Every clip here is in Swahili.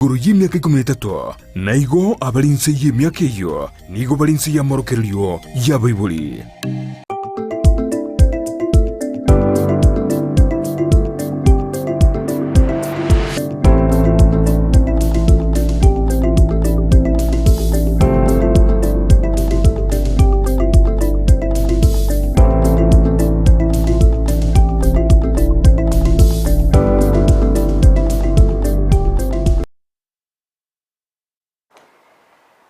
Guru y'imyaka 13 naigo abalinse y'imyaka iyo nigo balinse ya morokerio ya Bible.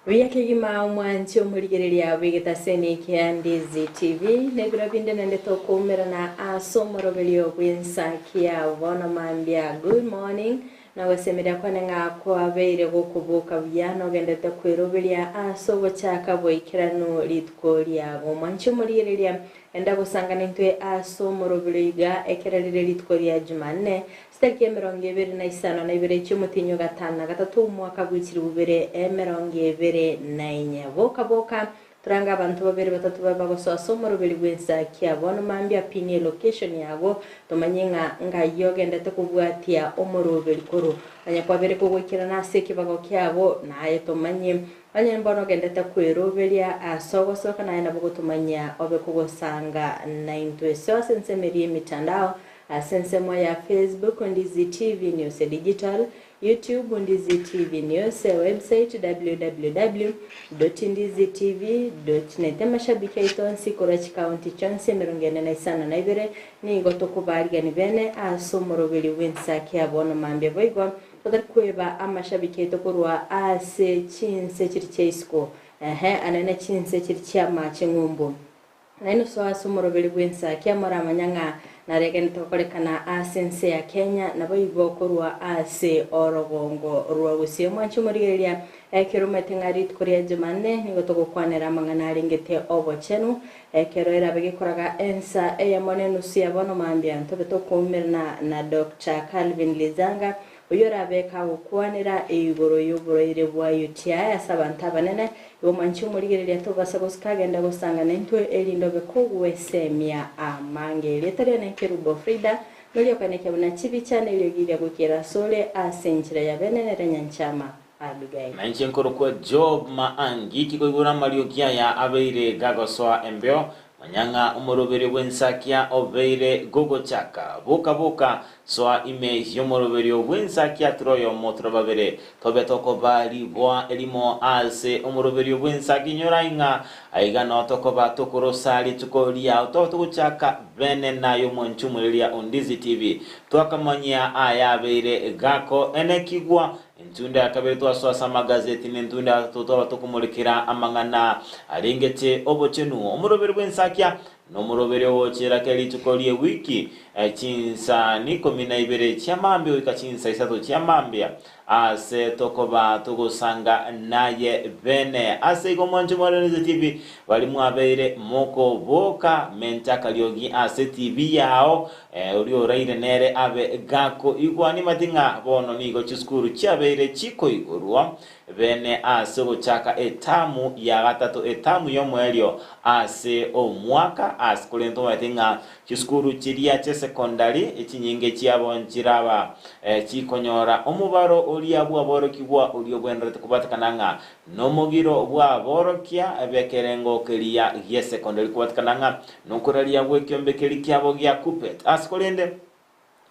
Wiyake gima mwanchi omurigereria wigeta seni Kiandizi TV nebira binde nende tokumera na asomorogelio bwinsa kia wana mambia good morning na wasemera kwane nga kwa beire gokubuka byano gendete kwiroberia asobo chaka boikirano litkoria mwanchi omurigereria enda gusangana ntwe asomorogelio ekererire litkoria Jumanne Staki emerongevere na isano na ibere cy'umutinyo gatana gatatu umwaka gwikiri bubere emerongevere na inye boka turanga abantu babere batatu babagoso asomoro beli gwensa kiabona mambia pini location yago tomanyenga ngayoge ndete kubwatia omoro beli koro anya kwabere kugwikira na seki bago kiabo naye tomanye anya mbono gendete kwiroberia asogosoka naye nabo tumanya obe kugosanga 9 so sensemeri mitandao Asensemo ya Facebook Ndizi TV News Digital, YouTube Ndizi TV News, website www.ndizitv.net. Mashabiki itonsi Kurachi County chonse merongene na isana na ibere ni goto kubariga ni bene asomorobeli wensa kia bono mambia boigo kodar kueba amashabiki itokurwa ase chinse chiricheisko anene chinse chirichia machenumbu naino so asomorobeli wensa kia mara manyanga na regen tokolekana asense ya Kenya na boigo korwa ase orogongo ruwa gusio mwanchu murigeria ekirumete ngarit korea Jumanne nigo togokwanera mangana ringete obo chenu ekero era begikoraga ensa eyamone nusia bono mambia ntobe tokumirna na Dr. Calvin Lizanga uyora beka ukwanira igoro yoboro ire bwa UTI asabanta banene yo mwanchu murigeria tobasagos kagenda gusanga nentwe elindo bekugwe semia amange letare ne kerubo Frida nolio kaneke buna chibi chane iliyogile gukira sole asenjira ya benene renyanchama alugai nanchi nkoro kwa Job Maangi kikoigura maliokia ya abeire gagoswa embeo manyanga umorobere wensakia obeire gogo chaka boka soa ime yomorobere wensakia troyo motrobabere tobe toko bali boa elimo ase umorobere wensaki nyorainga aiga no toko ba tokoro sali tukolia to chaka bene na yomonchumulia Ndizi TV twakamanya aya abeire gako enekigwa Ntunda akabere twaswasa magazeti n'entunda totoba tokumurikira amangana aringete obochenu omurobere bwensakia no murobere wochera kali tukolie wiki chinsa niko minaibere chamambe wika chinsa isato chamambia ase tokoba tugusanga naye bene ase gomonje Ndizi TV bali mwabeire moko boka mentaka lyogi ase TV yao ulio raire nere abe gako igwani matinga bono nigo chiskuru chabeire chiko igurwa bene ase gochaka etamu ya gatatu etamu yomwelio ase omwaka ase kulento matinga chiskuru chiria che secondary echinyinge chiabo nchiraba chikonyora omubaro olia bwa borokibwa ulio bwenrete kubatakananga nomogiro bwa borokia ebekerengo kelia ye secondary kubatakananga nokuralia bwekyombe kelikyabo gya kupet askolende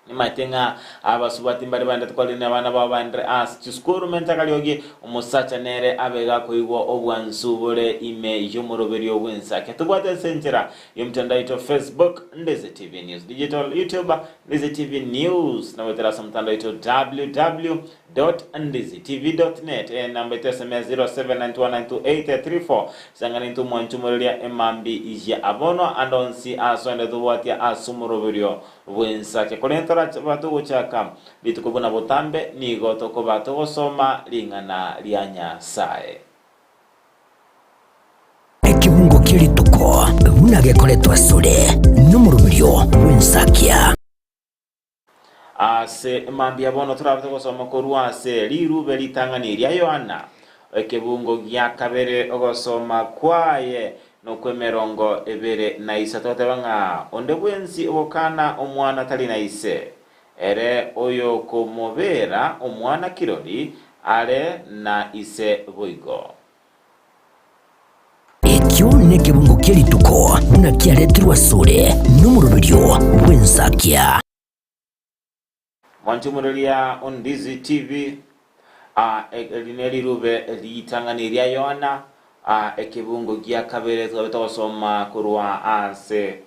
nimatenga abasubati mbari banda tkolene abana babandre as chiskuru mentakalyogi umusacha nere abega koigwa obwansubule ime yomoroberi obwensa ketubwate senjera yomtandao ito Facebook Ndizi TV News Digital YouTube Ndizi TV News na wetera samtandao ito www.ndizitv.net namba ito SMS 0791928834 sangani ntu mwanchumulia emambi ya abono andonsi aswende tubwatia asumoroberi obwensa kekolento batu chaka bitukubuna botambe nigo tokobatu gosoma lingana lianya sae ekibungo kilituko munage koletwa sule numurubiryo wensakia ase mambia bono turabatu gosoma korwase lirube litanganirya Yohana ekibungo gya kabere ogosoma kwaye nokwemerongo ebere na isatote banga onde bwensi obokana omwana tali na ise ere oyo komobera omwana kirori ale na ise boigo. Ekyo nekebungo kelituko buna kiaretirwa sore n'umurubirio w'Ensakia. Mwanchumurulia on Ndizi TV elineri rube litanganiria Yohana ekebungo gia kabere twabetosoma kurwa ase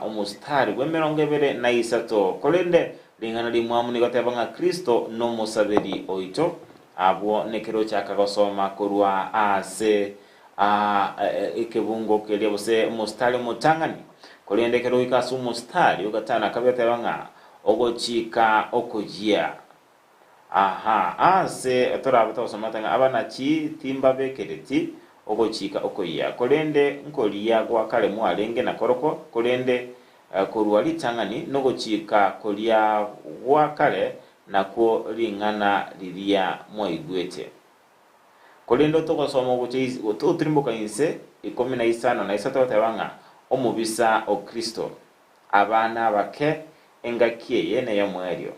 omustari gwemerongebere na isato kolende lingana limwamu nikotebanga Kristo no musaberi oito abo nekero chaka gosoma kurwa ase ekebungo kelia bose mustari mutangani kolende kero ikasu mustari ugatana kabetebanga ogochika okujia ase torabetosoma tanga abana chi timba bekereti ogochika okoya kolende nkolia gwa kale mwalenge na koroko kolende kurwa litangani nogochika kolia gwa kale nako lingana lilia mwaigwete kolende togosoma ogochizi otrimboka inse 15 na isato tabanga omubisa o Kristo abana bake engakie yene ya mwerio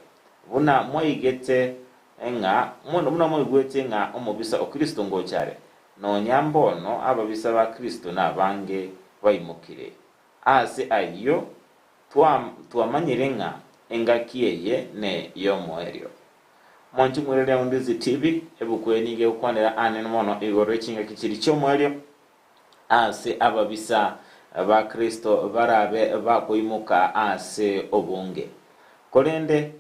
buna mwaigete enga buna mwaigwete nga omubisa o Kristo ngochare no nyambono ababisa ba Kristo na bange bayimukire ase ayo tuamanyirenga engakieye ne yomoerio mwanchu mwelele ya Ndizi TV ebukwenige ukwanira ane mono igoro chinga kichiri chomoerio ase ababisa ba Kristo barabe bakoimuka ase obunge kolende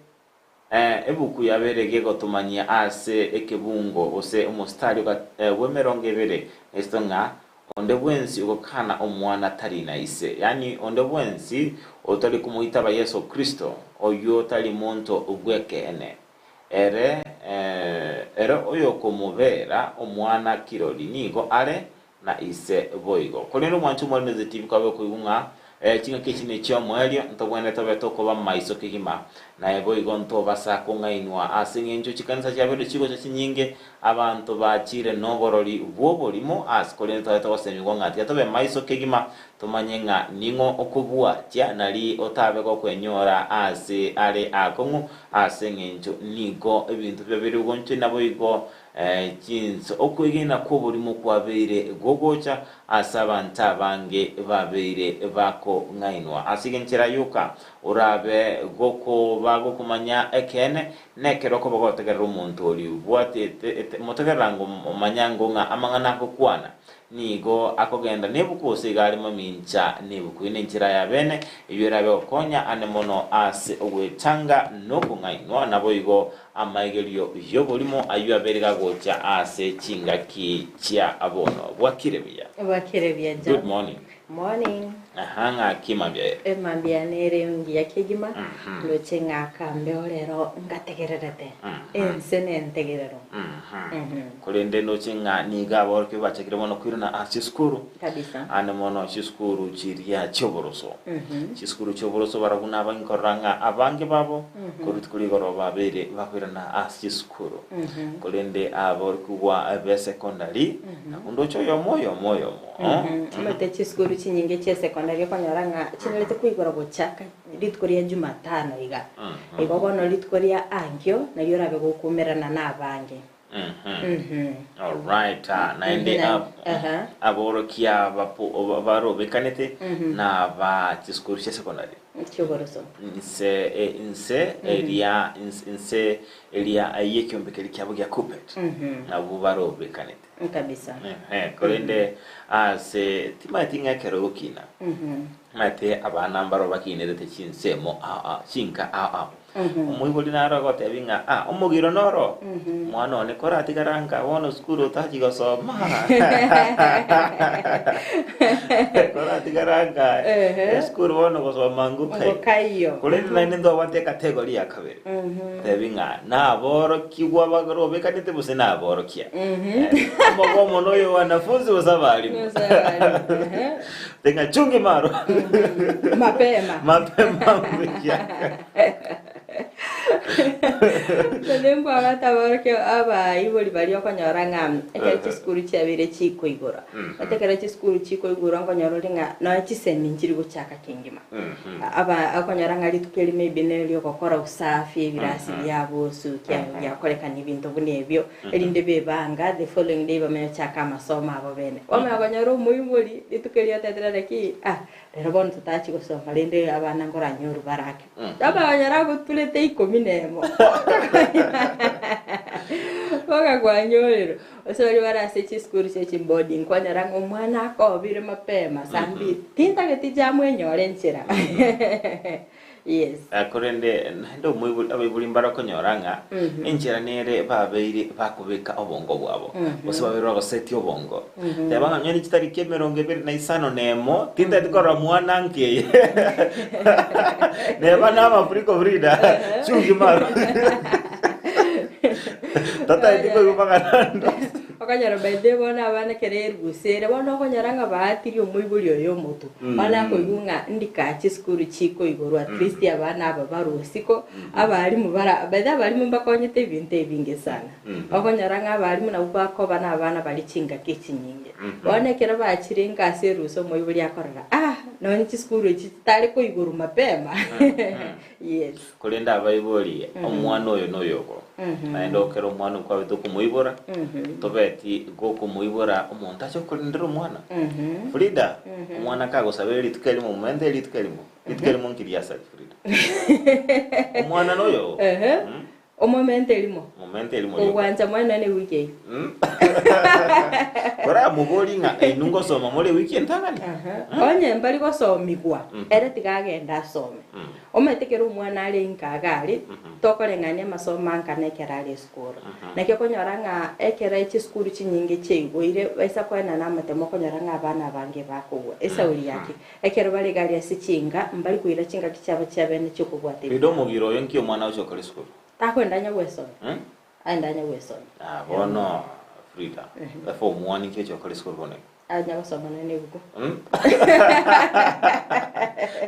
ebuku yaberege gotumanya ase ekebungo ose umustari wemerongevere estonga onde bwensi ukokana omwana tari na ise yani onde bwensi otali kumuita ba Yesu Kristo oyo tali monto ugwekene ere oyo komubera omwana kiroli nigo ale na ise boigo koleno mwanchu mwana zetivi kwabe kuigunga chinga kichine chyo mwelio ntobwene tobeto ko bamaiso kigima na eboigo nto basa kungainwa asingenjo chikanisa chabero chigo chinyinge abantu bachire noborori bwoborimo asikolene tobeto basemigwa ngati atobe maiso kigima tumanyenga ningo okubua tya nali otabe ko kwenyora ase ale akongu asengenjo nigo ebintu byabiri gonche naboigo jinso okwegena ko burimo kwabere gogocha asabanta bange babere bako ngainwa asigenchira yuka urabe goko bago kumanya ekene nekero ko bagotegera umuntu oli bwate motegerango manyango nga amangana ko kwana nigo akogenda nebukose gali mamincha nebukwine nchira ya bene ibirabe okonya anemono ase ogwetanga no kungainwa naboigo amaigelio yobolimo ayu aberega gocha ase chingaki chia abono bwakirebya John. Morning ahanga kimambya Mambya nere ngiya kigima lochenga kambeolero ngategererete ensene ntegerero kolende no chinga niga borke bachakire mono kwirana asiskuru kabisa ane mono chiskuru chiria choboroso chiskuru choboroso baraguna abankoranga abange babo kurutkuri goro babere bakwirana asiskuru kolende aborkuwa abe secondary undocho yo moyo amate chiskuru chinyinge che secondary kwanyoranga chinelete kuigora gochaka litkoria Jumatano iga igogono litkoria angyo na yorabe gukumerana nabange all right naende aborokia barobekanete na ba chiskuru che secondary choboroso inse elia ayekyombe kyabo gya Kupet na barobekanete kabisa kolende ase timatinga kerokina mate abana mbaro bakinete chinsemo chinka umuyiboli naro gotebinga umugiro noro mwana one korati garanga wono skuru taji gosoma korati garanga skuru wono gosoma ngukai kolende naine ndo wate kategori ya kabere tebinga na boro kigwa bagoro bekanete buse na boro kia mogomo noyo wanafunzi wasabali tenga chungi maro mapema mapema mkia Nembo agata barke aba iboli bali okonyoranga ekati skuru chabire chiko igora atekera chi skuru chiko igora nkonyoringa na chisemi njiri guchaka kingima aba akonyoranga litukeli maybe nelyo kokora usafi ebirasi byabo sukia yakoleka nibintu bunebyo elinde bebanga the following day bamechaka amasomo abo bene omanyoro muyiboli litukeli atetra ki rero bon tutachi gusoma lende abana ngora nyoru barake aba nyara gutulete ikominemo Oga kwa nyorero osori barase chi skuru che boarding kwa nyarango mwana akobire mapema sambi tinta geti jamwe nyore nchira yes akorende ndo mwibuli abibuli mbarako nyoranga enchira nere babeire bakubeka obongo bwabo bose babiro goseti obongo tebanga nyoni kitari kemeronge bere na isano nemo tinta dikora mwana nkeye neba na mafriko brida chungi maro tata ndiko yubangana okanyara bende bona abana kerer gusere bona okonyaranga baatiri omwibuli oyo moto bana ko yunga ndikachi skuru chiko igoro at least abana aba barosiko abali mu bara bada bali mu bakonyete binte binge sana okonyaranga abali mu nabako bana abana bali chinga kichinyinge bona kera bachirenga seruso omwibuli akorera noni chiskuru chitari ko igoro mapema yes kolenda abayiboli omwana oyo noyoko naenda okero omwana kwa bitu kumuyibora tobeti go kumuyibora omuntu acho kolendera omwana Frida omwana kago sabeli tukelimo momente litukelimo nkiriasa Frida omwana noyo momente elimo uwanja mwana ne weekend kora mubolinga enungo soma mole weekend tangani onye mbali go somigwa ere tigagenda some ometekera omwana ali nkagari tokolengania masomo ankanekera ali school nakyo konyoranga ekera echi school chinyinge cheigoire baisa kwena namatemo konyoranga abana bange bakowa esauri yake ekero bali gali asichinga mbali kuira chinga kichaba chabene chokubwate bidomo giro yonki omwana ucho kali school takwendanya weson andanya weson bono Frida for morning ke chokali school bone anya gusoma nene buko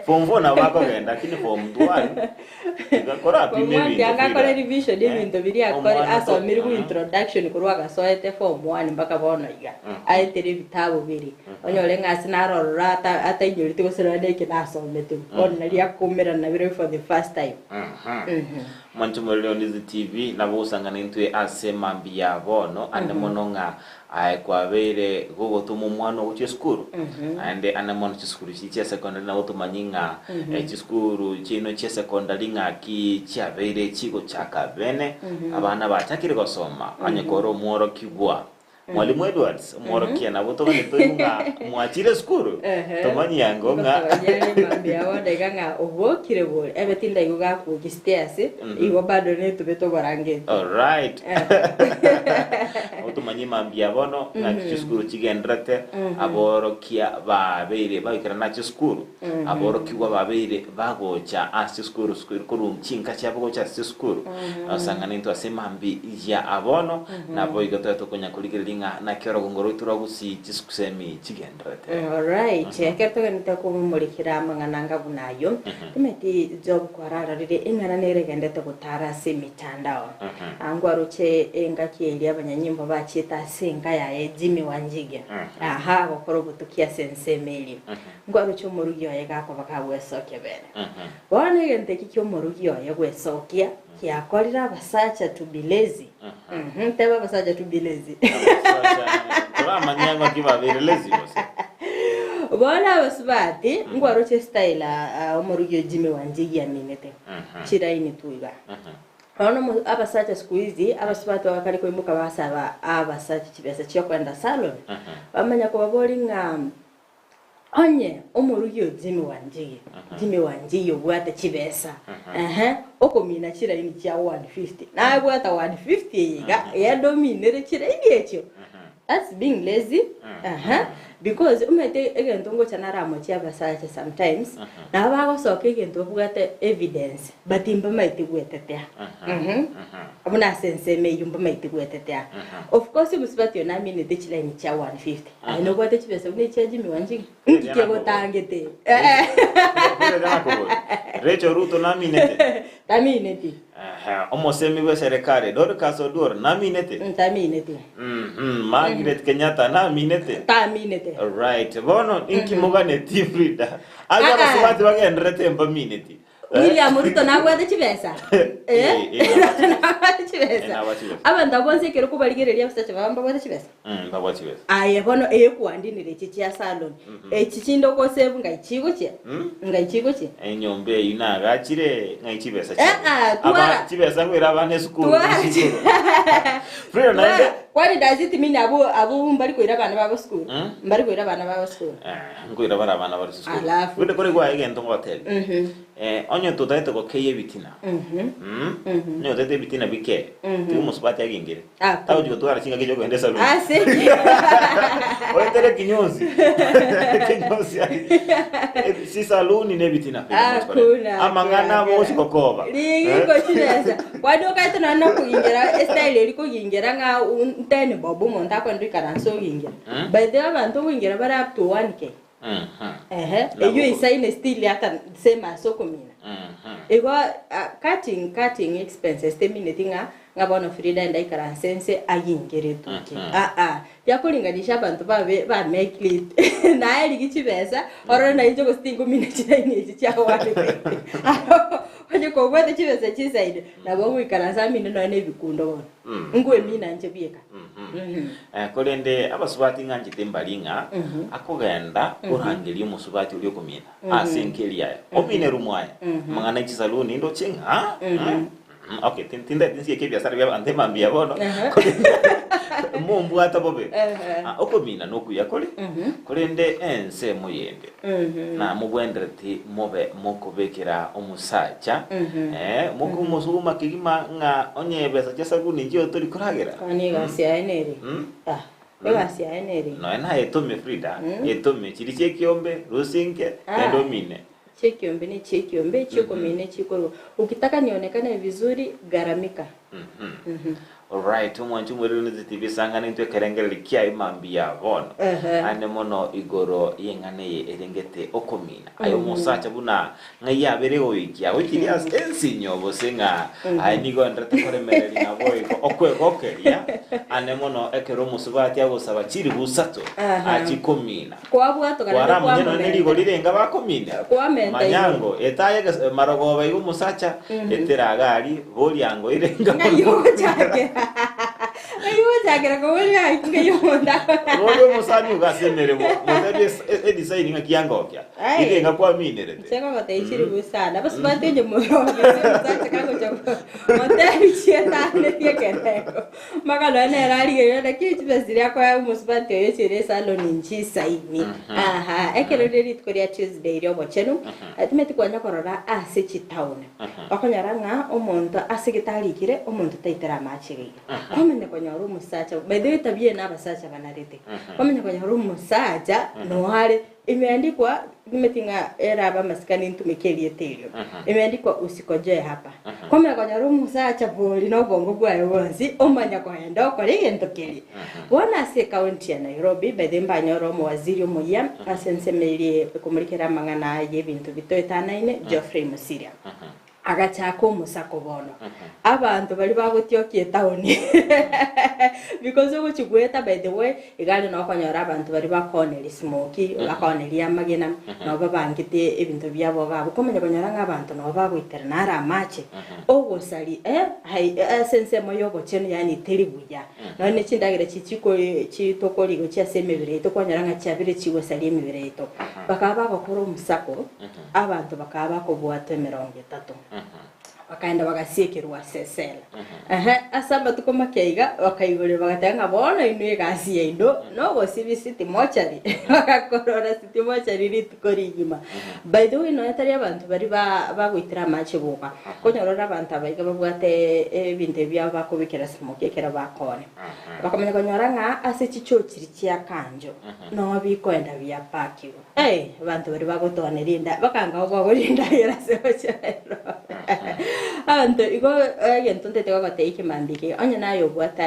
form 4 na bako genda kini form 2 ngakora pime bintu ngakora revision y'ibintu biri akora asomira ku introduction kurwaga soete form 1 mpaka bono iga ayetere bitabo biri onyole ngasi narorora ata inyori tigosera ndeke nasomete on nali akomera na bire for the first time mantu Leonizi TV nabo usangana intwe asema mbia bono ande mononga kwa bere gogo tumu mwana uche skuru ande anamono chiskuru chiche secondary na utumanyinga chiskuru chino che secondary nga ki cha bere chigo chaka bene abana bachakire gosoma anyekoro muoro kibwa Mwalimu Edwards mworokia na boto bane toyunga mwachire skuru tomanyi yangonga mbia wode ganga obokire bole ebetinda yuga ku gistairs iwo bado ne tubeto barange all right otumanyi mambia bono na skuru chigendrate aborokia babere babikira na skuru aborokiwa babere bagocha asi skuru kuru chinka cyabo cha skuru asangana into asemambi ya abono na boigoto tokonya kuligirira na kyoro gongoro turagusi chiskusemi chigendrate all right kerto ganita ko mulikira mangananga bunayo timeti job kwarara rire ingana nere gendete gutara semitandao angwaruche engaki abanyanyimbo bachita senga ya Jimmy Wanjige gokoro gutukia sensemeli ngwaruche umurugyo yegako bakagwesoke bene bone gente kikyo umurugyo yegwesokia yakorira abasacha to be lazy teba abasacha to be lazy Tora manyango kibabere lazy bose bona abasbati ngwaroche style umurugyo Jimmy Wanjigi yaminete chiraini tuiga ono abasacha squeeze abasbati bakari ko imuka basaba abasacha kibesa cyo kwenda salon bamanya ko babolinga onye umurugyo Jimmy Wanjigi yobwata kibesa okomina chiraini cha 150 na bwata 150 yiga ya dominere chiraini ekyo that's being lazy because umete egentongo chanaramo chia basacha sometimes na bago soke egento bugate evidence batimba maiti gwetetea abuna sense me yumba maiti gwetetea of course musibati na mini de chilani cha 150 no gwate chibesa une cha Jimmy Wanjigi ndike gotangete Raila yako. Rachel Ruto naminete. Taminete. Omosemi we serikali Dorcas Oduor naminete. Taminete. Margaret Kenyatta naminete. Taminete. Right. Bono inkimugane Frida. Aga basubati bagendrete mbaminete. William Ruto nagwate chibesa. Nagwate chibesa. Abantu abonse kero kubaligereria basacha bamba gwate chibesa. Baba chibesa. Aye bono kwandinire chichi ya salon. Chichindo ko save ngaichigo che. Ngaichigo che. Enyombe inagachire ngaichibesa. Aba chibesa ngwira bane school. Frida naende. Kwani daziti mini abu mbali koira bana baba school. Mbali koira bana baba school. Ngoira bana baba school. Alafu. Wende kore kwa egento hotel. Onyo tutaite ko keye bitina. Nyo tete bitina bike. Tu musubati agingire. Tawo jiko twara chinga kijo kwende saluni. Se. Oye tere kinyozi. Kinyozi. Si saluni ne bitina. Amangana moshi kokoba. Liko chineza. Wado kaito na kuingira style liko gingira nga untene bobo monta kwa ndika ranso gingira. By the way abantu wingira bara up to 1k. Eyo isaine still hata sema soko mina. Ego cutting expenses teminatinga ngabona Frida ndaikara sense ayingere tuki. Yakulinganisha abantu ba make it. Na eri gichibesa orona ijo ko stingo mina chine chicha wale. Oje ko gwete chibesa chisaide na bongo ikaransa mina no ne bikundo bona. Ngwe mina nje bieka. Kolende abasubati nganje tembalinga akogenda urangeli umusubati uli kumina asinkelia omine rumwaye mangana chisaluni ndo chenga okay tinda tinsiye kebiasara bya ante mambia bono mumbu atabobe okomina nokuya kolende ense muyende na mubwendereti mobe mokobekera omusacha mugu musuma kigima nga onyebesa chasaguni njo tori kuragera ani gasia eneri gasia eneri no ena etome Frida etome chiriche kiombe rusinke endo mine chekiombe ni chekiombe chikomine chikoro ukitaka nionekane vizuri garamika Alright, mwanchu mwere TV sanga nitwe kerengere kia imambia bono. Ane mono igoro yengane ye erengete okomina. Ayo musacha buna ngaya bere oikia. Oikiria ensinyo bosenga. Ai nigo ndrete kore mereri na boy okwe gokeria. Ane mono ekero musubati abo sabachiri busato. Achikomina. Kwa bwato kana kwa mwenye niligo lirenga bakomina. Kwa menta. Manyango etaye marogo bayigo musacha etera gari boliango irenga. Ngayo chake. Ayo chakira ko wali aikinga yonda. Rodo musani ugasemere mo. Mutari designing akiyangokya. Irenga kwa minerete. Sema bataichiri busana. Basi batenye mo. Sasa kako chako. Mutari chieta ne tiekeko. Makalo ne rali yona kichi basiria kwa musbati yo chire salon inchi saini. Ekero derit koria Tuesday ryo bochenu. Atimeti kwanya korora ase chitaone. Bakonyaranga omonto asegitarikire omonto taitera machiri. Komende konyoro musacha. Bede tabie na basacha banarete. Komende konyoro musacha no hale imeandikwa nimetinga era aba maskani ntumekelie telio. Imeandikwa usikojoe hapa. Komende konyoro musacha boli no bongo bwayo bonsi omanya kwenda okore ntokeli. Bona se county ya Nairobi bede mbanyoro mu waziri omuya asensemelie kumulikira mangana y'ebintu bitoetanaine Geoffrey Musiria. Agachako musako bono abantu bali bagotyokie town because ugo chigweta by the way igari no kwanyora abantu bali bakoneri smoky bakoneri amagena no babangite ebintu byabo babo komenya kwanyora ngabantu no bagwitera nara amache ogo sali hai sense moyo bocheno yani teribuya no ne chindagire chichiko chitokoligo chasemebire to kwanyora ngachabire chigo sali emibire to bakaba bakoro musako abantu bakaba ko bwate 30 wakaenda wagasekerwa sesela asamba tuko makeiga wakaigore bagatanga bona inwe gasi indo no go city mochari wakakorora city mochari ritukorigima by the way no yatari abantu bari bagwitira mache boka konyorora abantu abaiga babwate ebinte bya bakobikira smoke kera bakone bakamenya konyoranga ase chichochiri kya kanjo no bikwenda bya pakiwo abantu bari bagotonerinda bakanga bagorinda yera seochero Anto iko gentonte te kwa teiki mambike onye nayo bwata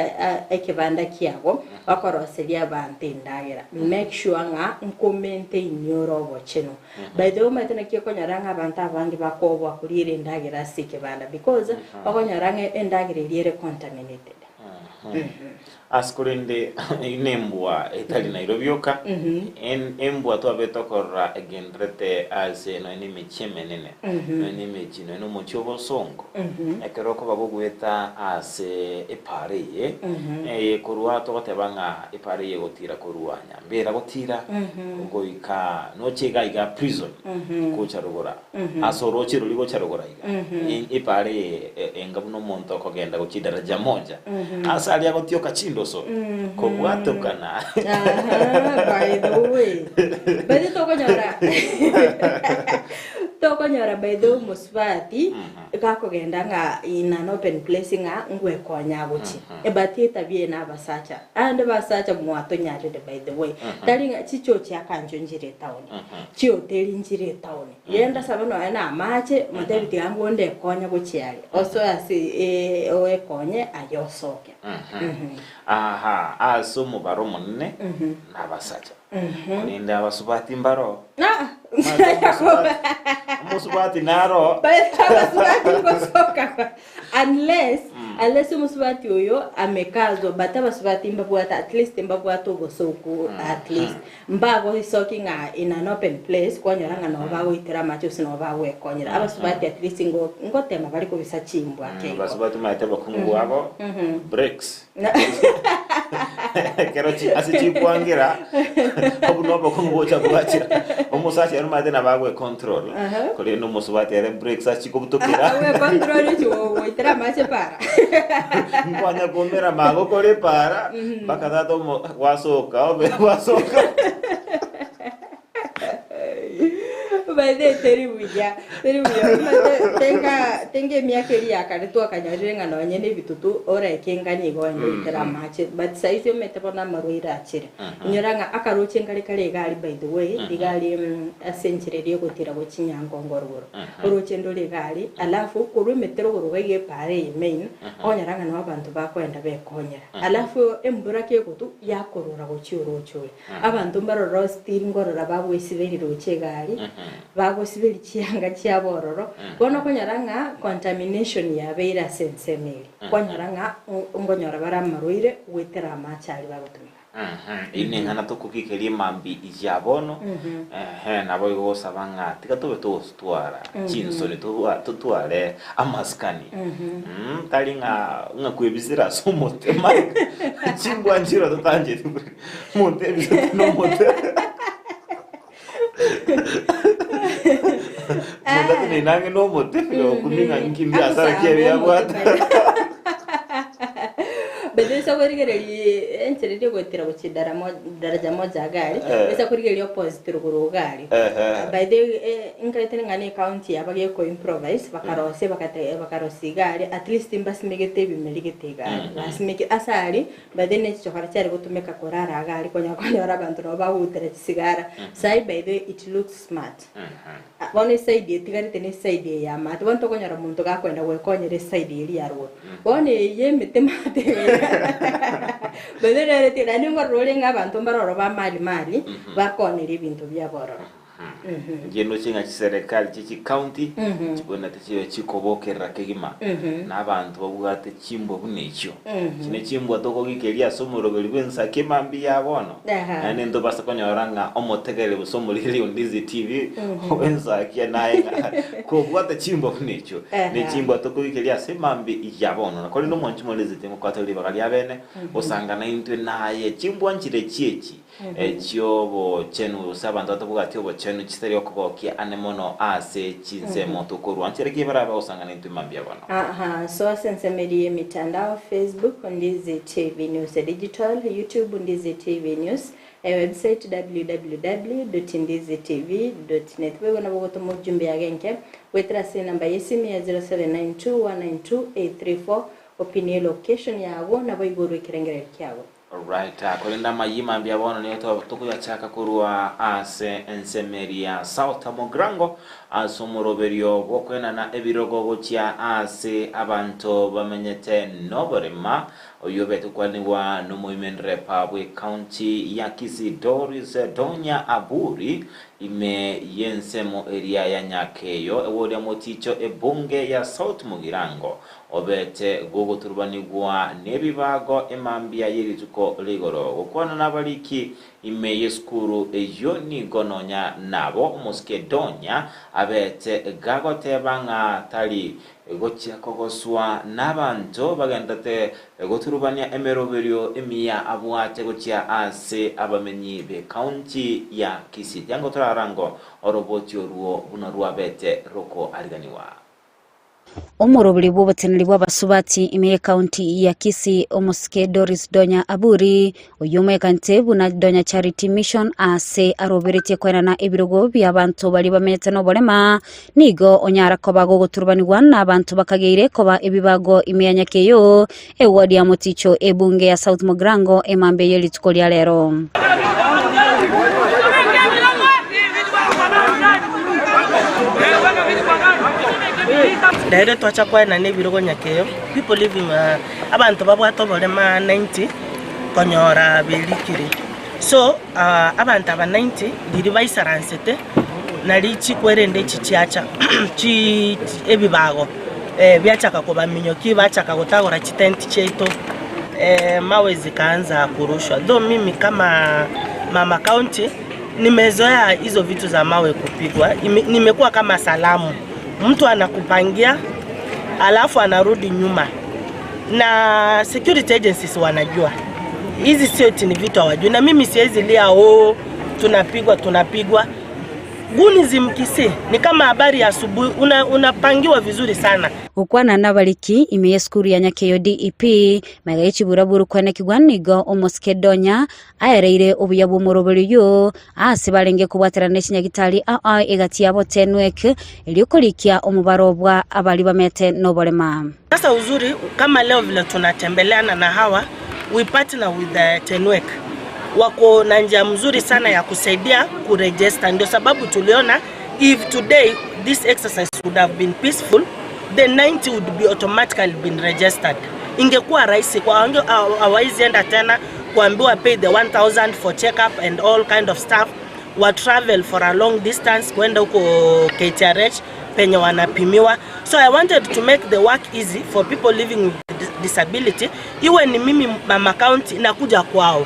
ekibanda kiago bakoroseria abantu indagira make sure nga nkomente inyoro bocheno by the way matena kiyo konyaranga abantu abangi bakobwa kurire indagira sikibanda because bakonyaranga indagira iriere contaminated. Askurinde inembwa etali nairobioka embwa to abetokora agendrete ase no ni mechemenene no ni mechino no mochobo songo ekeroko bagugweta ase epare kurua to tebanga epare ye gotira kuruanya mbera gotira goika no chega iga prison kucharugora asoro chiro ligo charugora iga epare engabuno monto kogenda gochidara jamoja asali agotio kachindo so kobwato kana by the way bali toko nyara by the musvati kako genda nga in an open place nga ngwe konya guchi ebati tabie na basacha and basacha mwato nyare by the way dalinga chicho chakanjo njire town chi hotel njire town yenda sabano ana mache modeli yangu onde konya guchi yale also asi oe konye ayosoke aha asumu baro munne na basacha ninda basubati mbaro musubati naro unless musubati oyo amekazwa bata basubati mbabwata at least mbabwato gosoku at least mbago isoki nga in an open place kwanyaranga no bago itira macho sino bago ekonyera abasubati at least ngotema bali ko bisachimbwa ke basubati maite bakungu abo breaks kerochi asichi kwangira obuno bakungu cha bwachira omusacha yari madena bagwe control kole no musubati yari breaks achiko butokira we control cyo itira macho para Mbanya gomera mago kole para bakadato wasoka Bade teribuya tenga miaka ya kare to akanyarenga no nyene bitutu ora ekenga ni goende itera mache but saizi metebona maruira achire nyoranga akaruche ngari kare gali by the way digali asenchire rio gutira go chinyango ngorogoro uruche ndole gali alafu kurwe metero gorogege pare main onyaranga no abantu bakwenda bekonyera alafu embura ke gutu yakorora go chiurocho abantu mbaroro steel ngorora babwe siberi roche gali bago sibeli chianga chiabororo bono konyaranga contamination ya beira sensemeli konyaranga ngonyora baramaruire wetera machari bagotumika ine ngana to kukikeli mambi ijabono nabo yosa banga tikatobe to stwara chinsole to tuale amaskani talinga ngakwebisira somote mike chingwa njiro to tanje monte no monte Munda ni nange no motivo kuninga nkimbia asara kiebe ya bwata bedesa kurigereri encherere gotira buchidara daraja moja gari besa kurigereri opposite ruguru gari by the inkaitene ngani county abage ko improvise bakarose bakarosi gari at least imbasimegete bimeligete gari basimeke asari by the next chokara cyari gutumeka korara gari konya abantu no bahutere sigara sai by the it looks smart bone side tigari tene side ya mate wanto konyara muntu gakwenda wekonyere side iri yarwo bone yemete mate bedere tira ningo rolling abantu mbaroro ba mali bakonera ibintu byabororo ngeno chinga chiserikali chichi county chibona tichiwe chikobokera kegima nabantu babwate chimbo bunecho chine chimbo toko gikeria somorogeri bwensa kemambi yabono nane ndo basa konyoranga omotegere busomolili ondizi tv wensa kia naye kobwate chimbo bunecho ne chimbo toko gikeria semambi yabono nakoli no monchi molezi temo kwatoli bakali abene osanga na intwe naye chimbo anchire chiechi chiobo chenu sabantu atobugati obo chenu chitari okubokia anemono ase chinse moto koru anchire kibaraba osanga na intwe mambi yabono so sense media mitandao Facebook Ndizi TV News Digital, YouTube Ndizi TV News, website www.ndizitv.net. Wewe na bogoto mujumbe ya genke wetra se namba yesimi ya 0792192834 opinie location yabo nabo iguru ikirengere kyabo. Alright, kulenda mayima mbia bono ni tukuyachaka kurua ase ensemeria South Mugrango asumuroberio bokwena na ebirogo gochia ase abantu bamenyete noborema oyobetu kwaniwa no Women Republic County ya Kisii Doris Donya Aburi ime yensemo area ya Nyakeyo ewode moticho ebunge ya South Mugirango obete gogo turbanigwa nebibago emambia yirituko ligoro okwana nabaliki ime yeskuru eyoni gononya nabo Muskedonya abete gagotebanga tali gochia kogoswa nabantu bagendate goturubania emeroberio emia abwate gochia ase abamenyi be county ya Kisii yango turarango oroboti oruo bunarua bete roko aliganiwa Omorobuli bw'obuteneri bw'abasubati ime county ya Kisii Omuske Doris Donya Aburi oyume kante buna Donya Charity Mission ase aroberete kwenana ebirogo by'abantu bali bamenyete noborema nigo onyara kobago guturbanirwa n'abantu bakageire koba ebibago ime ya Nyakeyo ewadi ya moticho ebunge ya South Mugrango emambe yelituko lya lero. Daire twacha kwa na nebirogo Nyakeyo people living abantu babwato bolema 90 konyora belikiri so abantu aba 90 diri baisaransete nali chikwerende chichiacha chi ebibago byachaka kuba minyoki bachaka gutagora chitenti cheito mawe zikaanza kurushwa though mimi kama mama county nimezoea hizo vitu za mawe kupigwa nimekuwa kama salamu mtu anakupangia alafu anarudi nyuma na security agencies wanajua hizi sio ni vitu hawajui na mimi siwezi lia tunapigwa guni zimkisi ni kama habari ya asubuhi unapangiwa vizuri sana ukwana nabaliki ime skuru ya Nyakeyo DEP magayichi buraburu kwana kigwanigo Omuske Donya ayereire obuyabu morobeliyo ase balenge kubwaterana n'Ikinyagitali egati yabo tenwek eliyokolikia omubarobwa abali bamete nobolema. Sasa uzuri kama leo vile tunatembeleana na hawa we partner with the tenwek wako na njia mzuri sana ya kusaidia kuregister ndio sababu tuliona if today this exercise would have been peaceful the 90 would be automatically been registered. Ingekuwa rahisi kwa hawaizi enda tena kuambiwa pay the 1000 for check up and all kind of stuff wa travel for a long distance kwenda huko KTRH penye wanapimiwa. So I wanted to make the work easy for people living with disability iwe ni mimi mama county nakuja kwao.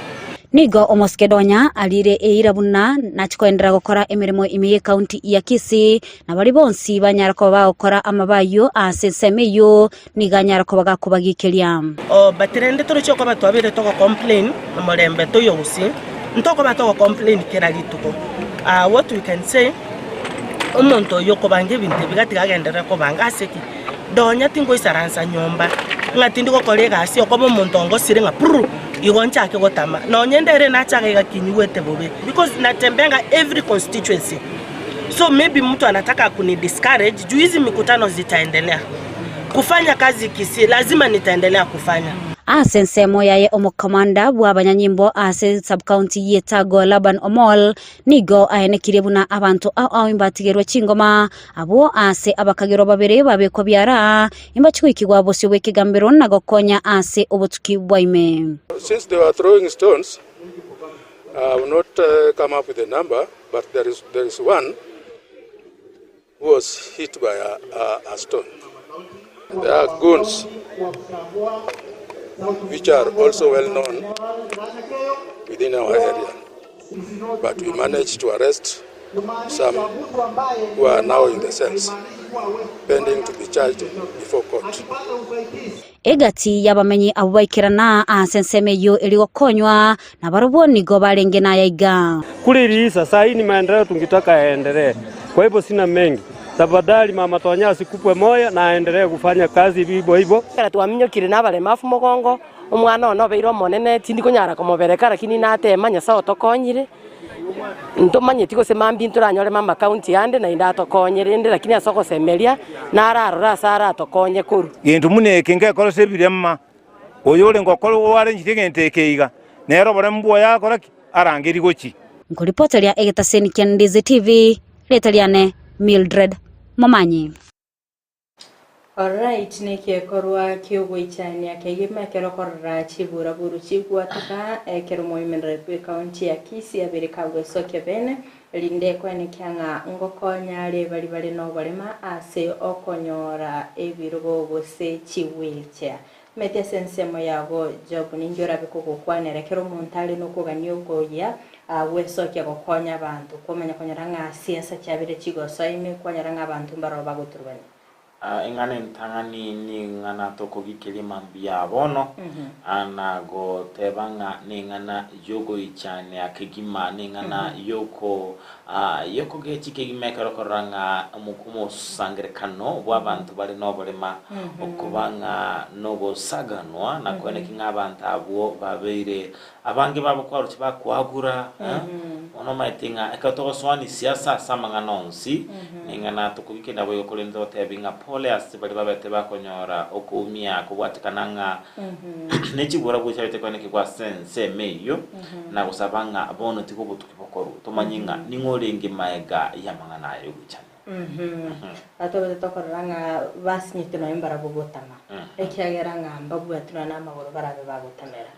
Nigo Omuske Donya alire eirabuna nachikoendera gukora emirimo ime county ya Kisii na bali bonsi banyara ko bakora amabayo asesemeyo niganyara ko bagakubagikelia batirende turucho ko batwabire to complain mulembe to yosi ntoko batoko complain kera lituko what we can say umuntu yoko bange binte bigati kagendera ko bangaseki Donya tingo isaransa nyomba ngati ndiko kolega asi okobo muntu ngo sirenga igoncha ke gotama no nyendere na chaka gakinyuwete bobe because natembenga every constituency so maybe mtu anataka kuni discourage juu hizi mikutano zitaendelea kufanya kazi Kisii lazima nitaendelea kufanya asensemo yaye omukomanda bw'abanyanyimbo ase sub county yetago Laban Omol nigo ayenekire buna abantu imbatigerwa chingoma abo ase abakagero babere babeko byara imbachikigwa bose wekigambiro nagokonya ase obutuki bwaime. Since they were throwing stones, I will not come up with a number, but there is one who was hit by a stone. There are goons which are also well known within our area, but we managed to arrest some who are now in the cells pending to be charged before court. Egati yabamenyi abaikirana asensemeyo eligokonywa na baroboni go balenge na yaiga kuliri sasa hii ni maendeleo tungetaka yaendelee. Kwa hivyo sina mengi, tafadhali mama Tonya asikupwe moyo na aendelee kufanya kazi hivyo hivyo. Twaminyokire n'abalemafu mugongo omwana ono beiro monene tindi kunyara kumubereka lakini natemanya sawa tokonyire ntumanye tiko semambi nturanyore mama county ande na indato konyerende lakini asoko semelia na ararora sara tokonye kuru gintu muneke ngekoro sebiremma oyole ngokoro wale njitenge keiga nero bore mbuo yakora arangiri gochi Nkuripoteria Egetaseni kia Ndizi TV letaliane Mildred Momanyi. Alright, nikikorwa kiugo ichani akegima kero korra chibura buru chigwa taka kero moimendra county ya Kisii abiri kagwe soke bene linde kwene kyanga ngokonya le bali no balema ase okonyora ebirugo bose chiwilcha mete sensemo yago job ninjora bikukukwanera kero montale no kuganyo goya wesoke gokonya abantu komanya konyaranga siasa cyabire chigoso ime kwanyaranga abantu mbaro baguturubani ingane ntangani ni ngana toko gikilima mbia bono ana go tebanga ni ngana yogo ichane akigima ni ngana yoko gechi kigime karokoranga umukumo sangrekano bw'abantu bali no bolema okubanga nobo saganwa na kwene kinga abantu abo babeire abange babo kwaruchi bakwagura ono maitinga ekatoko swani siasa samanga nonsi ni ngana toko gikenda boyo kolendo tebinga pole asibali babete bakonyora okumia kubwatikananga nechibura kuchabete kwane kikwa sense meyo na kusabanga abono tikubu tukipokoru tomanyinga ningolengi maega yamangana ayo guchane atobe tokoranga basnyitino imbara bugotama ekyageranga mbabu atuna na magoro barabe bagotamera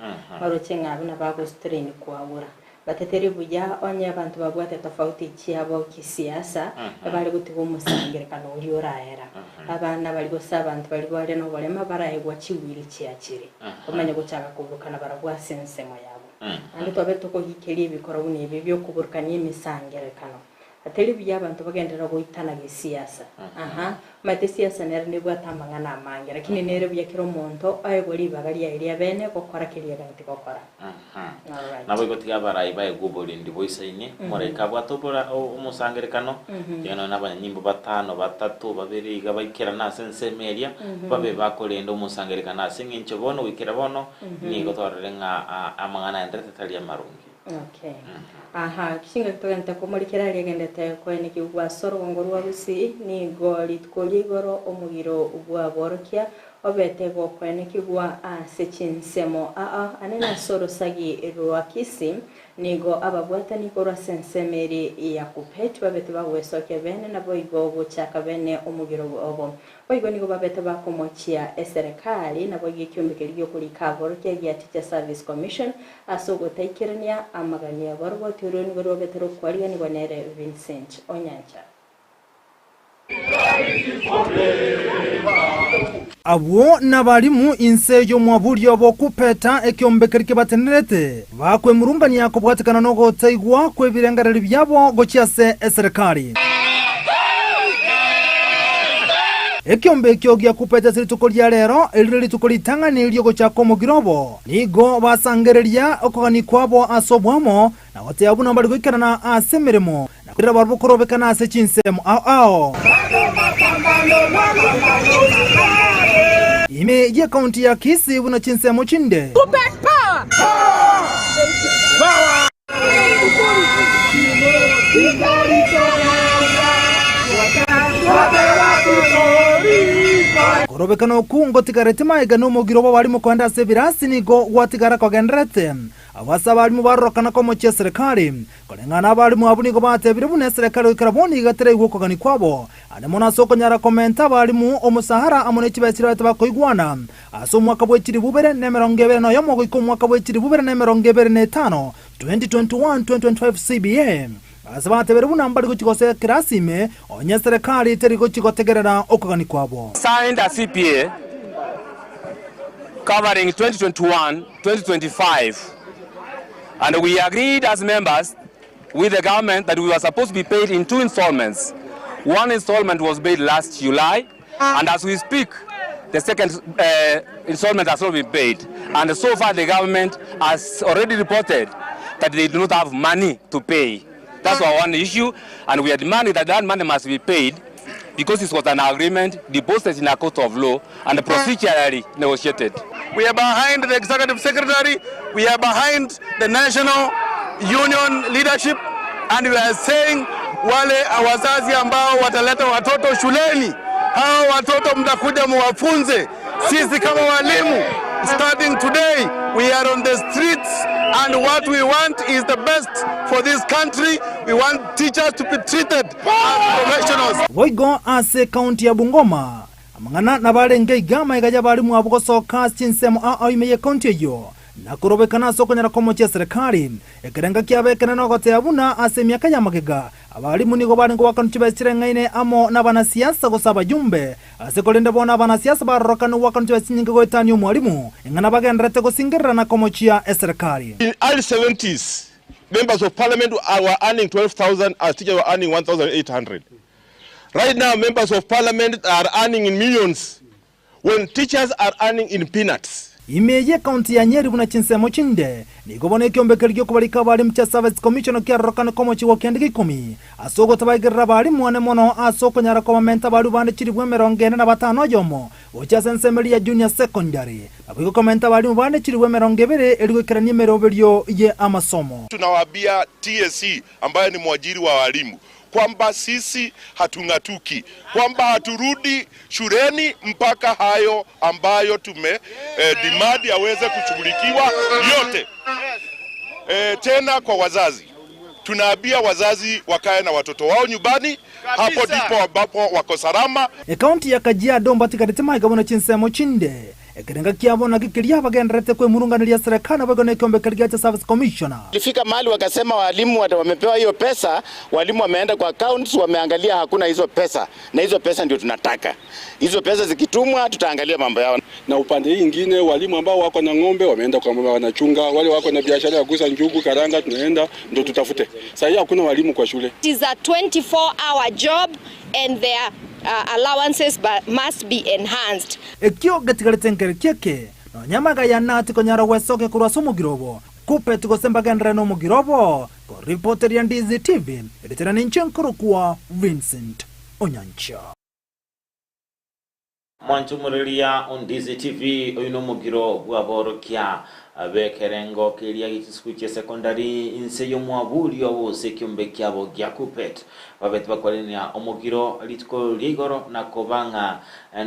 maruchenga abuna bago strain kuabura bateteri buja onye abantu babwate tofauti chiabo kisiasa bali gutigo musangirekano uriorahera abana bali gosaba abantu bali bale no balema barayegwa chiwiri chiachiri omanya guchaka kubukana baragwa sensemo yabo andi tobe toko hikeli bikora bune bibyo kuburukanye imisangirekano ateli buja abantu bagendera goitana gisiasa mate siasa nere bwatambanga na mange lakini nere buja kiro monto ayegoli bagali ya ilia bene kokora kili ganti kokora nabo gotiga barayi baye guboli ndi boisaine moreka bwatobora umusangerekano yano nabanyimbo batano batatu babiri gabaikera na sense media babe bakolenda umusangerekano asingincho bono wikira bono ni gotorenga amangana ndrete tali marungi okay kishinga kitogenta komulikira legendete kwene kigwa soro ngoro wabusi ni goli tkoligoro omugiro ubwa borokia obetego kwene kigwa sechinsemo anena soro sagi ruakisi nigo ababwata nikora sensemeri ya kupet babete bagwesoke bene na boigo buchaka bene omugiro obo boigo nigo babete bakomochia serikali na boigo cyumbikiriyo kuri kaborokia ya Teacher Service Commission asogo taikirania amagania barwo tironi barwo betero kwariga ni banere Vincent Onyancha abo nabalimu insejo mwaburyo bokupeta ekyombekerike batenerete bakwe murungani yako bwatikana no gotaigwa kwe birengarari byabo gochiase eserikali ekyombe kyogia kupeta sirituko lya lero elire lituko litangani lyogo chako mugirobo nigo basangereria okogani kwabo asobwamo na wote abuna bali gwikarana asemeremo na kira barbo korobekana ase chinsemo ao ime ye county ya Kisii buna chinsemo chinde korobekano kungo tigarete maiga no mugirobo bali mukwanda se birasi nigo gwatigara kogendrete abasa bali mu barokana ko moche serikali kolengana bali mu abunigo batebire bune serikali ikaraboni gatere igoko gani kwabo ane mona soko nyara komenta bali mu omusahara amone kibesira bakoigwana aso mwaka bwekiri bubere ne 20 no yomo ko mwaka bwekiri bubere ne 2025 2021-2025 CBA asabate beru nambali kuchikose kirasime onye serikali teri kuchikotegerera okogani kwabo signed a CPA covering 2021-2025 and we agreed as members with the government that we were supposed to be paid in 2 installments. One installment was paid last July and as we speak the second installment has not been paid, and so far the government has already reported that they do not have money to pay. That's our one issue, and we are demanding that that money must be paid because this was an agreement deposited in a court of law and procedurally negotiated. We are behind the executive secretary, we are behind the national union leadership, And we are saying wale wazazi ambao wataleta watoto shuleni, hao watoto mtakuja muwafunze. Sisi kama walimu, starting today, we are on the streets, and what we want is the best for this country. We want teachers to be treated as professionals. Voigo ase county ya Bungoma amangana na barenge igama igaja balimu abugosoka chinsemo aimeye county yo na kurobekana sokonyara komo cha serikali ekerenga kiabekana no gote abuna ase miaka ya makega abalimu nigo baringo wakantu ngaine amo na banasiasa gosaba jumbe ase kolende bona banasiasa barokana wakantu basinyinga goetani umwalimu engana bagendrete gosingerera na komo cha serikali. In early 70s, members of parliament were earning 12,000 as teachers were earning 1,800. Right now, members of parliament are earning in millions when teachers are earning in peanuts. Imeye county ya Nyeri buna chinsemo chinde nigobone kyombekeryo kubalika bali mcha service commission kyarokana komo chiwo kendiki 10 asogo tabagira bali mwane mono asoko nyara ko menta bali bande chiri bwemerongene na batano jomo ocha sensemeli ya junior secondary abiko komenta bali bande chiri bwemerongebere eligwekeranie merobelyo ye amasomo. Tunawaambia TSC ambaye ni mwajiri wa walimu kwamba sisi hatungatuki, kwamba haturudi shuleni mpaka hayo ambayo demand yaweze kushughulikiwa yote. Tena kwa wazazi, tunaambia wazazi wakae na watoto wao nyumbani, hapo ndipo ambapo wako salama. County ya Kajiado mbatikatema igabona chinsemo chinde ekerenga kiabona kikiria bagendrete kwe murunganiria serikali bagone kyombekerya cha service commissioner. Ilifika mahali wakasema walimu wamepewa hiyo pesa, walimu wameenda kwa accounts wameangalia hakuna hizo pesa, na hizo pesa ndio tunataka. Hizo pesa zikitumwa tutaangalia mambo yao. Na upande hii nyingine walimu ambao wako na ng'ombe wameenda kwa mama wanachunga, wale wako na biashara ya kuuza njugu karanga tunaenda ndio tutafute. Sasa hakuna walimu kwa shule. It is a 24-hour job and their allowances must be enhanced. Ekyo gatigaletengere keke no nyamaga ya nati konyara wesoke kurwa somugirobo kupe tugosemba gendra no mugirobo ko reporter ya Ndizi TV editera ninchenkuru kwa Vincent Onyancha. Mwanchumulilia Ndizi TV oyino mugiro bwaborokia abekerengo kiria gitisukuche secondary inse yo mwabuli obo sekyombe kyabo gya Kupet babet bakolenia omugiro litko ligoro na kobanga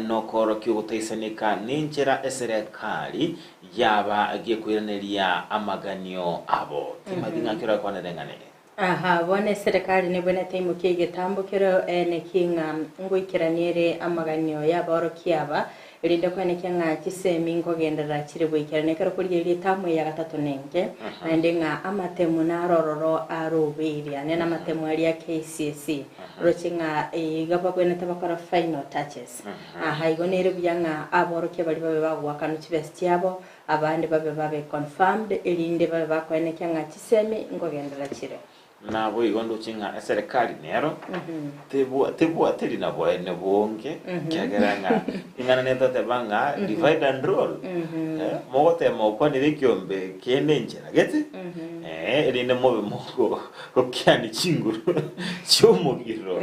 nokoro kyubutaisanika ninchera eserekali yaba agekwireneria amaganio abo timadinga kira kwanedengane. Aha, bone serikali ne bone taimu kigetambukiro ene kinga ngoikiraniere amaganio yaboro kiaba Linda kwane kyanga kisemi ngogendera kiri bwikirane karo kuri iri tamwe ya gatatu nenge ande nga amatemu na rororo arubiria ne na amatemu ali ya KCSE rochinga igaba kwene tabakora final touches aha igonere byanga aboro ke bali babe bagwa kanu chibesti yabo abandi babe confirmed elinde babe bakwene kyanga kisemi ngogendera kire na bo igondo chinga serikali nero tebu ateli na bo ene bonge kyageranga ingana neta tebanga divide and rule mogote mo ni bekyombe kene njera gete elinde mobe moko okyani chinguru cyomugiro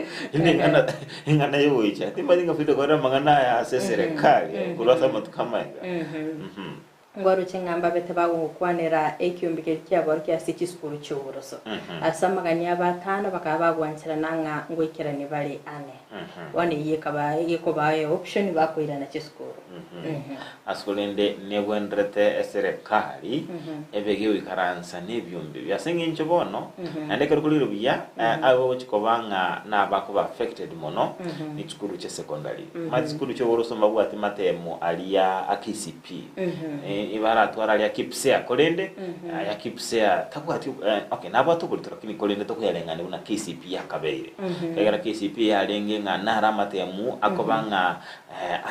ingana yoicha timadinga fito kwa mangana ya serikali kulasa matu kama ngoro chengamba bete bago kwanera ekyumbike kyaboro kya city school cyuburoso asamaganya batano bakaba bagwantsira nanga ngoikirani bali ane wane yeko baye option bakoirana ci school askolende nebwendrete serikali ebege wikaransa nebyumbi byasenga inchobono ande karukuliro bya abo chikobanga na bako affected mono ni chikuru cha secondary ma chikuru cyuburoso mabwati matemo aliya akCP ibara twara ya kipsea kolende ya kipsea takwati okay nabo atubulitro kini kolende to kuyalengana una KCP yakabeire kagara KCP yalenge ngana ramatemu akobanga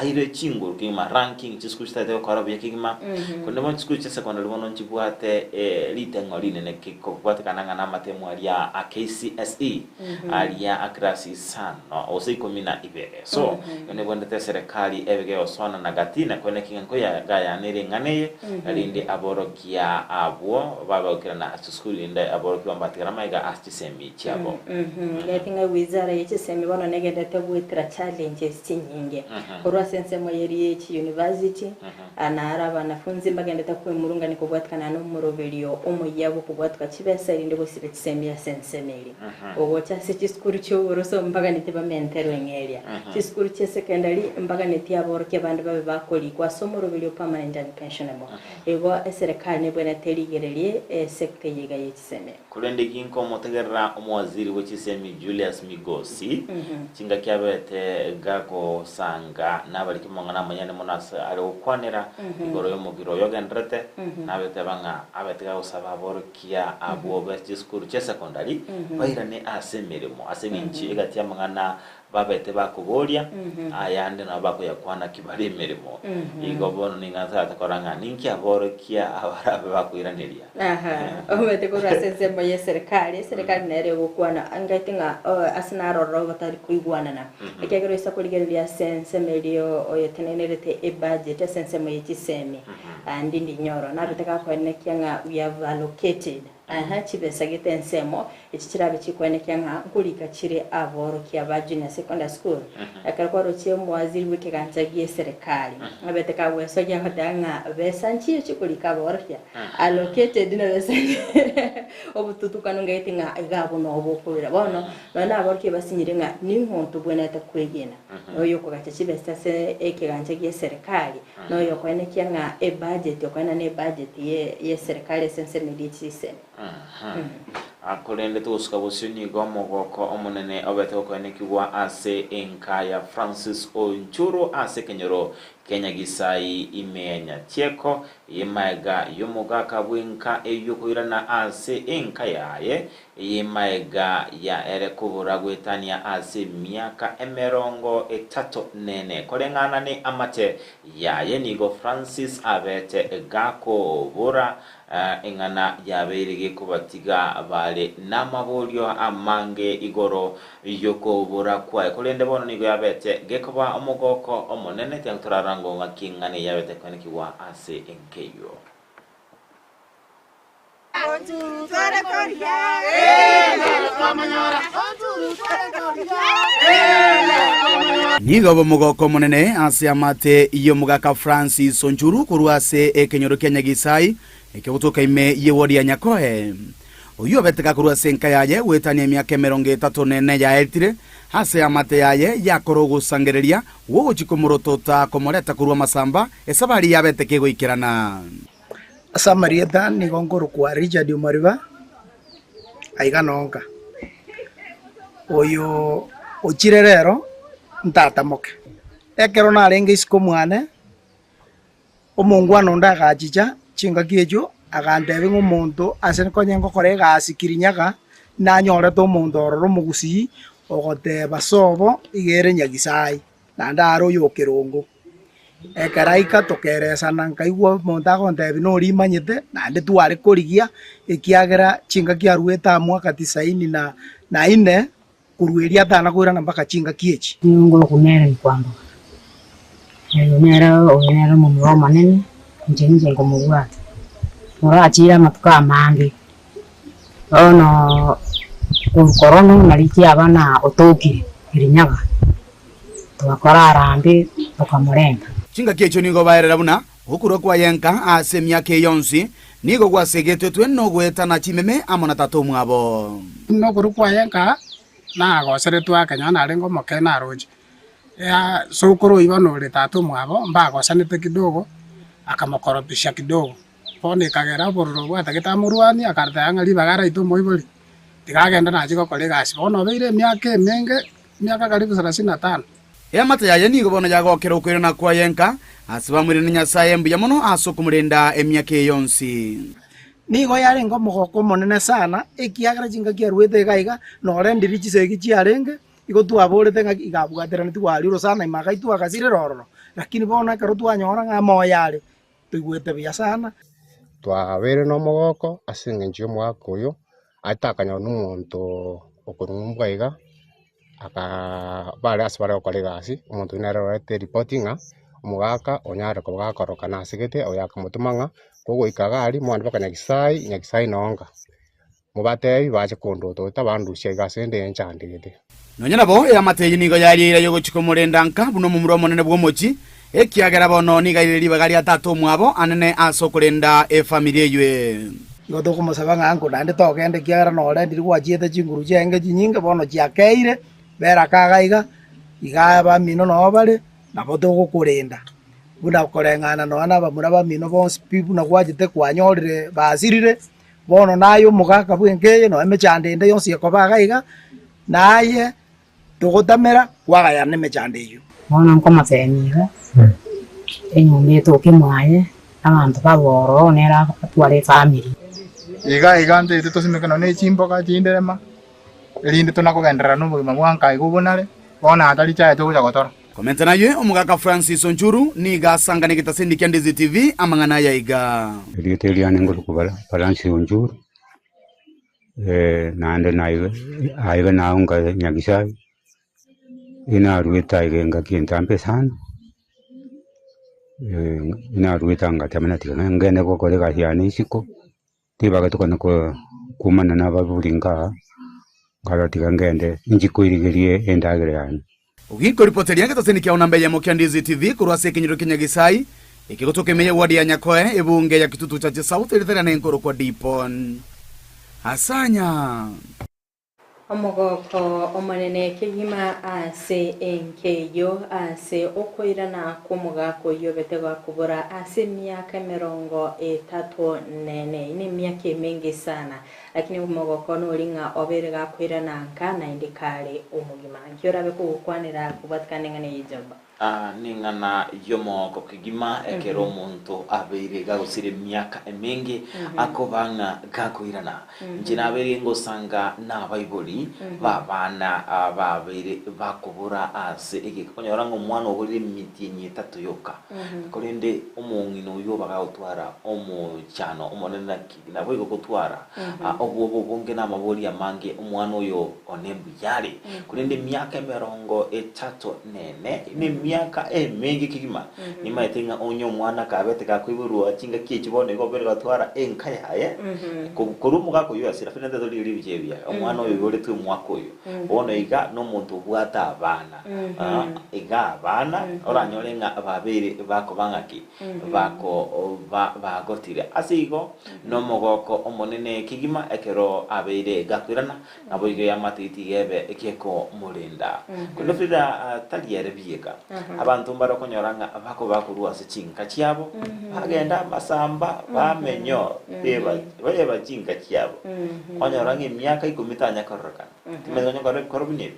aire chinguru kima ranking chiskusta de karabu yakima kunde mo chiskusta secondary mono chibwate litengo linene kiko kwate kananga na matemu alia KCSE alia akrasi sana osekomina ibere so ne bonde serikali ebege osona nagatina kone kingo ya gaya nere ngane seneye alinde aborokia abo babokira na school inde aborokia mbatikana maiga astisemi chiabo ngatinga wizara y'ekisemi bono negendete gwitira challenges chinyinge korwa sensemo yeri y'eki university anara abanafunzi mbagendete kwemurunga niko bwatikana no muroberio omuyabo kubwatika kibesa irinde bosire kisemi ya sensemeri obo cyase kiskuru cyo boroso mbaga niteba mentero engeria kiskuru cye secondary mbaga niti aborokia bandi babe bakoli kwa somo roberio permanent and pensionable ego serikali ne bwana terigererie sector yiga y'ekisemi kulende ginko motegerra omwaziri w'ekisemi Julius Migosi kinga kyabete gako sanga nabali kimongana manyane monasa ari okwanera igoro yo mugiro yogendrete nabete banga abetega usaba borokia abo best school che secondary bayirane asemeremo aseminchi egati amangana babete bakubolia ayande na bako yakwana kibali merimo igobono ningaza takoranga ninki aborokia abarabe bakuiraneria omete ko rasense moye serikali nere gukwana angatinga asinaro rogo tari kuigwana na ekegero isakoligeria sense medio oyetenerete e budget sense moye kisemi ndindi nyoro na bitaka kwenekia nga we have allocated chibesa gitensemo ekikirabe kikwenekya nga nkulika kire aborokia ba junior secondary school akarwa roche mwaziri w'ekiganjagiye serikali abeteka weso ya hodanga besanchi chikulika aborokia allocated na besanchi obututukano ngaitinga igabo no obukulira bono bana aborokia basinyire nga ninkonto bweneta kwegena oyo ko gacha chibesa se ekiganjagiye serikali no yo kwenekya nga e budget yokwana ne budget ye serikali sense medicine akolende tusuka busuni gomogoko omunene obete okwenekiwa ase enkaya Francis Onchuru ase kenyoro Kenya gisai imenya tieko yemaega yomugaka bwinka eyokuirana ase enkayaye yemaega ya ere kubura gwetania ase miaka emerongo etato nene kolengana ni amate yaye nigo Francis abete gako bura engana yaberege kubatiga bale namabolyo amange igoro yoko bura kwa kolende bono nigo yabete gekoba omugoko omonene tyanturara ngo ngakingane yabete kwanikiwa ase enkeyo nigo bomugoko munene ase amate iyo mugaka Francis Onchuru kurwase ekenyoro Kenya gisai ekebutoka ime yewodi ya Nyakoe oyo beteka kurwase enkayaye wetani emyaka 34 ya eltire hase amate yaye yakorogo sangereria wogo chikomorotota komoreta kurwa masamba esabari yabeteke goikirana Samarieta ni gongoro kwa Richard Umariba aiganonga oyo ochirerero ntatamoke ekero narenge isiko mwane omongwano ndagachicha chinga kiejo agandebe ng'omonto ase konyengo korega asikirinyaga nanyorete omonto ororo mugusi ogoteba sobo igere nyagisai nandaro yokerongo ekaraika tokeresana nkaigwa omonto agontebi nori manyete nande tware korigia ekiagera chinga kiarueta mwaka 94 kurueria tana kwirana mpaka chinga kiechi ngo kunera ni kwamba onera mu manene njenje ngo mubwata murachira matuka mangi ono korono nariki abana otokire irinyaga twakora arambi tukamurenga chinga kiecho nigo baerera buna okuro kwa yenka ase myaka yonsi nigo gwasegetwe no gwetana chimeme amona tatu mwabo no kuro kwa yenka na gosere twakanya na rengo mokena roji ya sokoro ibano le tatu mwabo mbago sanete kidogo akamokoropisha kidogo pone kagera bororo bwata kitamuruani akarta yangali bagara ito moiboli tikagenda na chiko kolega asibono beire myaka menge myaka karibu 35 mata yaye nigo bono yagokera ukwirana kwa yenka asibamwire ni Nyasaye mbuya muno asokumurenda emyaka yonsi nigo yare ngo mogoko monene sana ekiagara chinga kiaruete gaiga no rendiri chisegi chiarenge igo twaborete nga igabwaterana twaliro sana imaka itu akasire roro lakini bona karo twanyora nga moyare tuigwete bia sana twabere no mogoko asengenje mwaka uyu atakanya n'umuntu okurumba iga aka bale asbara kolegasi umuntu inarorete reportinga omugaka onyare kobagakoroka na segete oyaka mutumanga kogo ikagari mwana baka nyagisai nonga mubatebi baje kondoto tabandushya igasende enchandigete nonya nabo yamateye nigo yarira yo guchiko murendanka buno mu muromo nene bwomochi ekiagera bono nigairiri bagari atatu mwabo anene asokurenda efamilia ywe ngoto kumusaba ngango nande togende kiagera nore ndiri gwachiete chinguru chenge chinyinge bono chiakeire bera kagaiga igaba mino no bare nabo togukurenda buna korengana no ana bamura bamino bonse pipu na gwachite kwanyorire basirire bono nayo mugaka bwengeye no emechandende yonsi yakobagaiga naye tugutamera kwagaya nemechandeyo bono nkomatheniga enyumba etoke mwaye abantu baboro nera atware family iga ndete tosimekana ne chimboka chinderema elinde tunakugenderera n'obugima bwanka igubunare bona atari chaye tuguja gotora komenta naye omugaka Francis Onchuru niga sangane kitasendikia Ndizi TV amangana yaiga elitelia nengolo kubala Francis Onchuru nande naiga naunga nyagisai ina ruita igenga kintampe sana ina ruita ngatamana tika ngene kokole gahiani isiko tibaga tukana ko kumana nababuringa ngaratika ngende njikoirigerie endagere yani ugiko ripoteri yake tasendikia onambe ya mokia Ndizi TV kurwase kinyiro kinyagisai ikigotoke meye wadi ya Nyakoe ebunge ya Kitutu cha South elithera na nkoro kwa Dipon asanya omogoko omanene kigima ase enkeyo ase okoirana kumugako yobetega kubura ase miaka 30 nene ni miaka mingi sana lakini omogoko no linga oberega kwirana nkana indikale omugima kyorabe kukwanira kubatkanengane yijoba ningana yomoko kigima ekero omuntu abeire gagusire miaka emingi akobanga gakwirana njina abeire ngosanga n'abayiboli babana ababeire bakubura ase ikikonyora ngo mwana oburi miti nyitatu yoka kolende omungino yo bagawutwara omuchano omonena kigina bwo gutwara obwo bonge n'amaboli amange omwana oyo onembu yali kolende miaka 30 nene ni miaka mingi kigima ni maetinga onyo mwana kabete kakwiburwa chinga kichibone go bere gatwara enka yaye kurumu gako yo asira fina ndo liri bijebya omwana oyo yole tu mwako yo ono iga no muntu bwata abana iga abana oranyolenga ababere bako bangaki bako bagotire asigo no mogoko omonene kigima ekero abeire gakwirana nabo iga yamatiti gebe ekeko mulinda kuno fida taliere biega abantu mbarokonyoranga bako bakurua sechinga chiabo bagenda masamba bamenyo beba chinga chiabo onyoranga emyaka 10 korokana timenyo korobine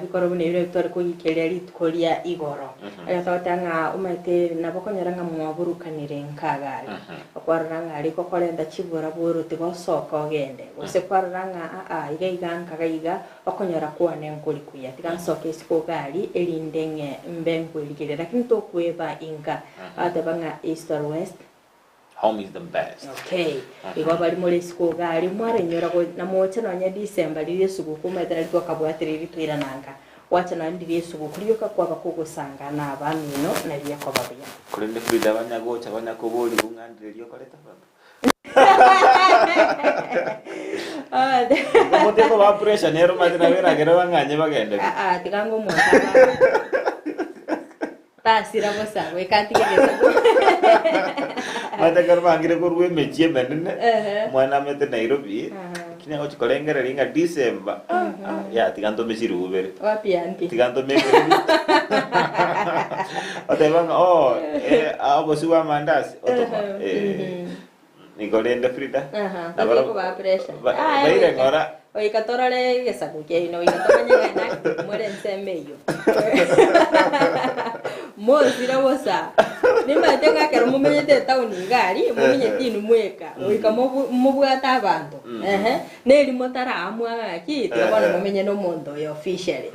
bikorobune bire bitore ko gikelia litkolia igoro agatanga umate nabokonyoranga mwaburukanire nkagari akwaranga ariko kolenda chibura buruti gosoka ogende ose kwaranga iga iga okonyora kuane nkoli kuya tikansoke sikogari elindenge mbengo iligere lakini to kueba inga atabanga east or west home is the best. Okay. Iwa bali muri sikogari mware nyora ko namocha nanya December liri suguku metera liko kabwatiriri twira nanga wacha na ndiri suguku lyoka kwa bakoko sanga na abamino na liya kwa babya kulinde frida banyagocha banyakoboli bungandire lyoko leta baba Komoteko ba pressure nero madina vera gero banganye bagende tikango mwaka tasira bosa we katigeza mata karwangire kurwe mechie menene mwana mete Nairobi kine ochikolengera ringa December ya tikanto meshiru ubere wapi anti tikanto mekere otebanga abo suwa mandasi otoma Nikolende Frida nabaro ba pressure baire ngora oikatorale gesakuke ino ikatoranya na more nsemeyo Mozira bosa Nima tenga kero mumenyete town ngari mumenyete ni mweka wika mubwata abantu neli motara amwa ki tubona mumenye no mondo yo officially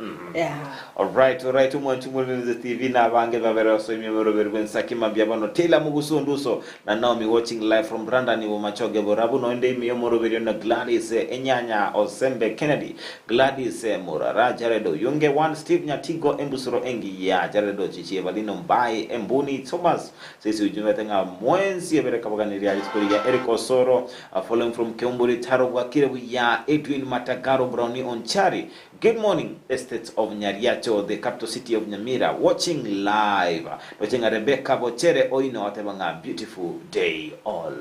all right umwanchumulirize TV na bange babera so imemero berwensa kimabya bano Taylor Mugusunduso na Naomi watching live from Brandon wo machoge borabu no ende imemero berio na Gladys Enyanya Osembe Kennedy Gladys Murara Jaredo Yunge One Steve Nyatigo Embusoro Engi ya Jaredo Chichi Balino Mbai Embuni Thomas sisi ujumbe tenga mwenzi ya bereka bagani ya historia ya Eric Osoro following from Keumburi Tarogwa Kirebu ya Edwin Matagaro Brownie Onchari. Good morning, Estates of Nyariacho, the capital city of Nyamira, watching live. Watching Rebecca Bochere Oino Atebanga, beautiful day all.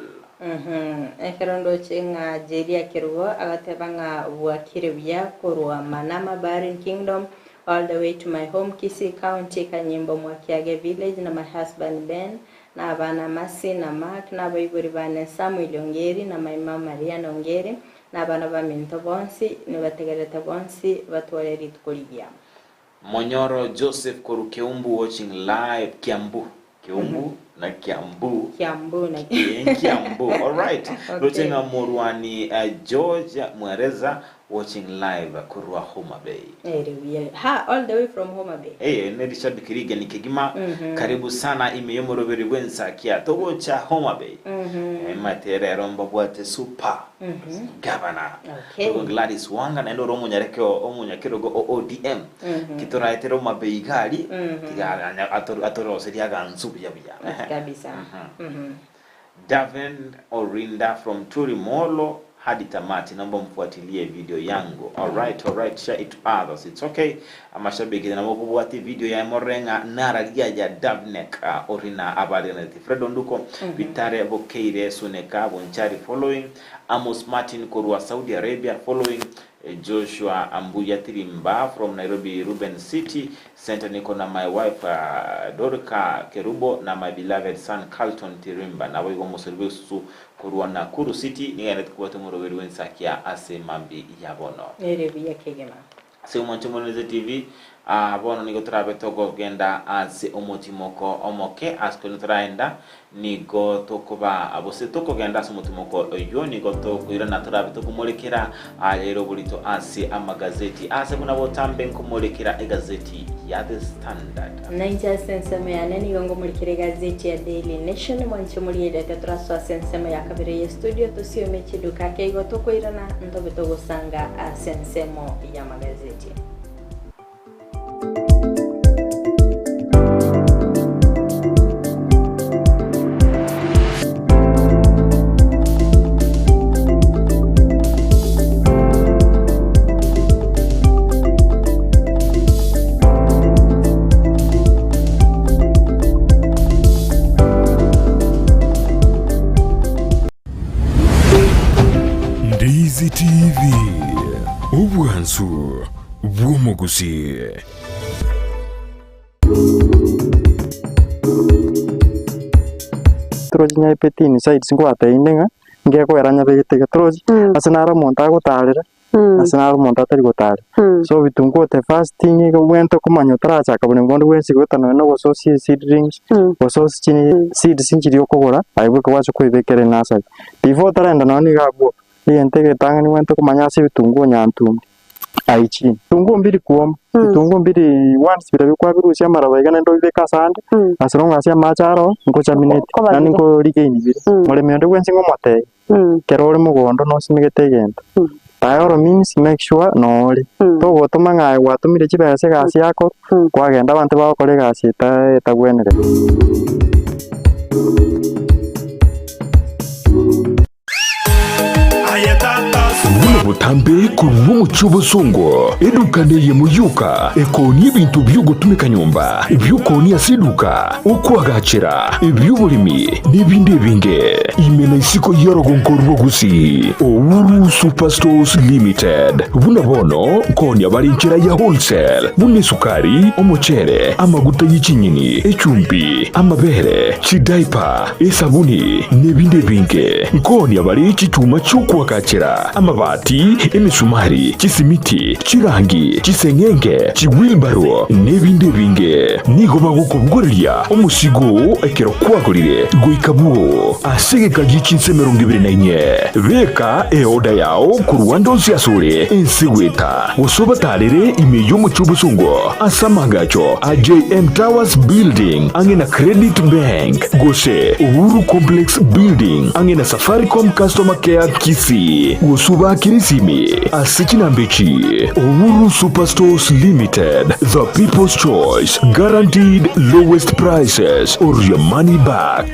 Ekerondo chinga Jelia Kirugo, Agatebanga Wakirebia, Korua Manama Barin Kingdom, all the way to my home, Kisii County, Kanyimbo Mwakiage village, na my husband Ben, na Abana Masi, na Mark, na Baiburi Samuel Ongeri, na my mama Maria Ongeri, na bana ba minto bonsi ni bategereta bonsi batwareri tukurigia Monyoro Joseph Korukeumbu watching live Kiambu na Kiambu all right watching Morwani George Mwereza watching live Kurwa Homa Bay all the way from Homa Bay Nedisha Bikiriga Nikigima karibu sana imeyomoro berwensa kia togo cha Homa Bay matere romba bwate super governor Gladys Wanga na ndo romo nyakirogo ODM kitora etero Homa Bay gali tiga atoro seriaga nsubu ya kabisa Davin Orinda from Turimolo hadi tamati, naomba mfuatilie video yangu. All right, share it to others. It's okay. Amashabiki na mwabuwati video ya Morenga naragia ya Davnek Orina abadi na Fredo Nduko Vitare Bokeire Suneka Bonchari following Amos Martin Korua Saudi Arabia following Joshua Ambuya Tirimba from Nairobi Ruben City Center. Niko na my wife Dorka Kerubo na my beloved son Carlton Tirimba na wewe musulbusu Kurua Nakuru City ni ngane tukuwa tumuro weruwensa kia ase mambi ya bono Nairobi ya Kegema se umanchumonize TV bono niko turabe togo genda ase omotimoko omoke asko nuturaenda nigo tokoba abose toko genda ase omotimoko yo nigo toko irana turabe toko molekera rero bulito ase amagazeti ase kuna botambe nkomolekera egazeti ya The Standard 90 sensema ya nani gongo molekera gazeti ya Daily Nation mwanchumuli ya tetraso sensema ya kabire ya studio tosio mechi duka keigo toko irana ndobe togo sanga sensemo ya magazeti Ndizi TV Ubwansu Bwomogusi Troji nya petini side singwa tainenga ngeko eranya begete troji asanara monta gotarira asanara monta tari gotari so bitungo te fasting ego wento kumanyo tracha kabone ngondo wensi gotano no so seedlings so chini seed sinjiri okogora aibu kwa cho kwibekere nasa before tarenda noni gabo yentege tanga ni wento kumanya se bitungo nyantumbi aichi tungo mbiri kuoma tungo mbiri once bira kwa birusia marabaigana ndo beka sande asronga asia macharo ngo chaminate nani ngo rigeini bira mole mendo wensi ngomote kerore mugondo no simigete genda Tayo means make sure no oli to gotuma ngai watumire chibese gasi yako kwagenda abantu bakore gasi etagwenere butambe kurumu muchubo songo edukane ye muyuka ekoni ibintu byugutumika nyumba ibyukoni asiduka ukwagacira ibyubulimi nibindi binge imena isiko yorogonkorwo gusi Owuru Superstores Limited buna bono koni abarinchira ya wholesale bune sukari omuchere amaguta y'ikinyini echumbi amabere chidaipa esabuni nibindi binge koni abari ichituma cyukwagacira amabati chibati, emisumari, chisimiti, chirangi, chisengenge, chiwilbaro, nebinde binge. Nigo bagukubugurira umusigo ekero kwagurire guikabuo. Asege kaji chinse 24. Beka eoda yao ku Rwanda osiasure ensiweta. Usobatalire imeyo muchubusungo. Asamagacho AJM Towers Building angena Credit Bank. Gose Uhuru Complex Building angena Safaricom Customer Care Kisi. Usuba Kirisimi Asichinambechi. Uhuru Superstores Limited. The People's Choice. Guaranteed lowest prices or your money back.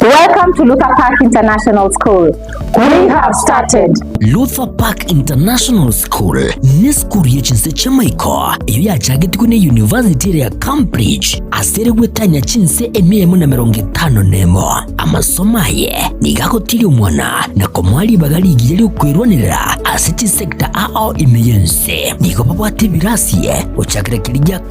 Welcome to Luther Park International School. We have started. Luther Park International School ni skuru y'echinse chamaiko iyo yachagetikwe ne University ya Cambridge asere gwetanya chinse 150 amasomaye nigakotiri umwana na komwali bagali igiyeli kwirwanira asiti sector ao imeyense niko babwate birasiye uchakirekirija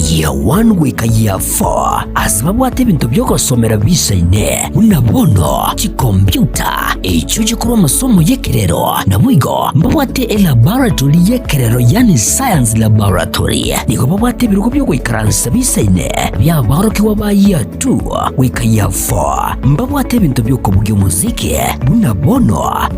year 1 weka year 4 asibabwate bintu byokosomera bisaine unabono chikompyuta echo chikuru amasomo yekerero na mwigo mbabwate laboratory yekerero yani science laboratory niko babwate biruko byo kwikaransa bisaine bya baroki waba year 2 weka year 4 mbabwate bintu byokobugye muziki unabono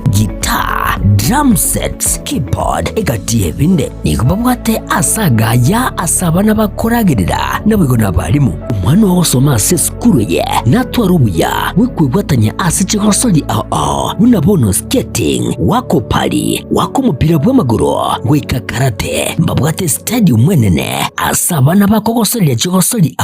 guitar, drum sets, keyboard, egatie binde nikubabwate asagaya asabana bakoragirira nabwo nabalimu umwana wosoma ase skuru ye natwarubuya wikwibwatanya ase chikosoli unabono skating wako pali wako mupira bw'amaguru wika karate mbabwate stadium mwenene asabana bakogosoli chikosoli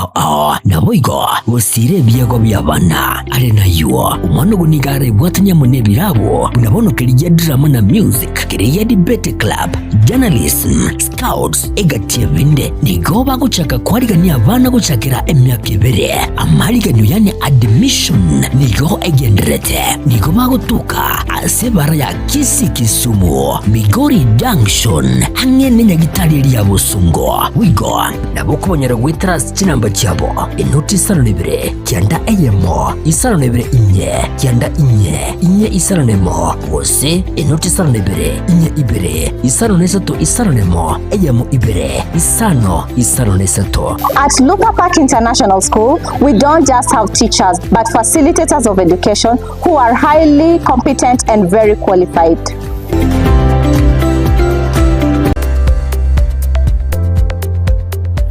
nabwigo bosire byego byabana ale nayo umwana gunigare bwatanya munebirabo unabono kiriya drama na music kiriya debate club journalism scouts egatie binde nigo guchaka kwarigania abana guchakira emyaka 2 amaliganyo yani admission nigo egenderete nigo bagutuka asebara ya Kisi Kisumu Migori Junction hamwe n'inyagitari ya Busungo wigo nabokubonyera gwitras kinamba cyabo inoti 72 cyanda eyemo 72 inye cyanda inye isaronemo wose inoti 72 inye ibere isaronesato isaronemo eyemo ibere isaronesato. At Luther Park International School, we don't just have teachers but facilitators of education who are highly competent and very qualified.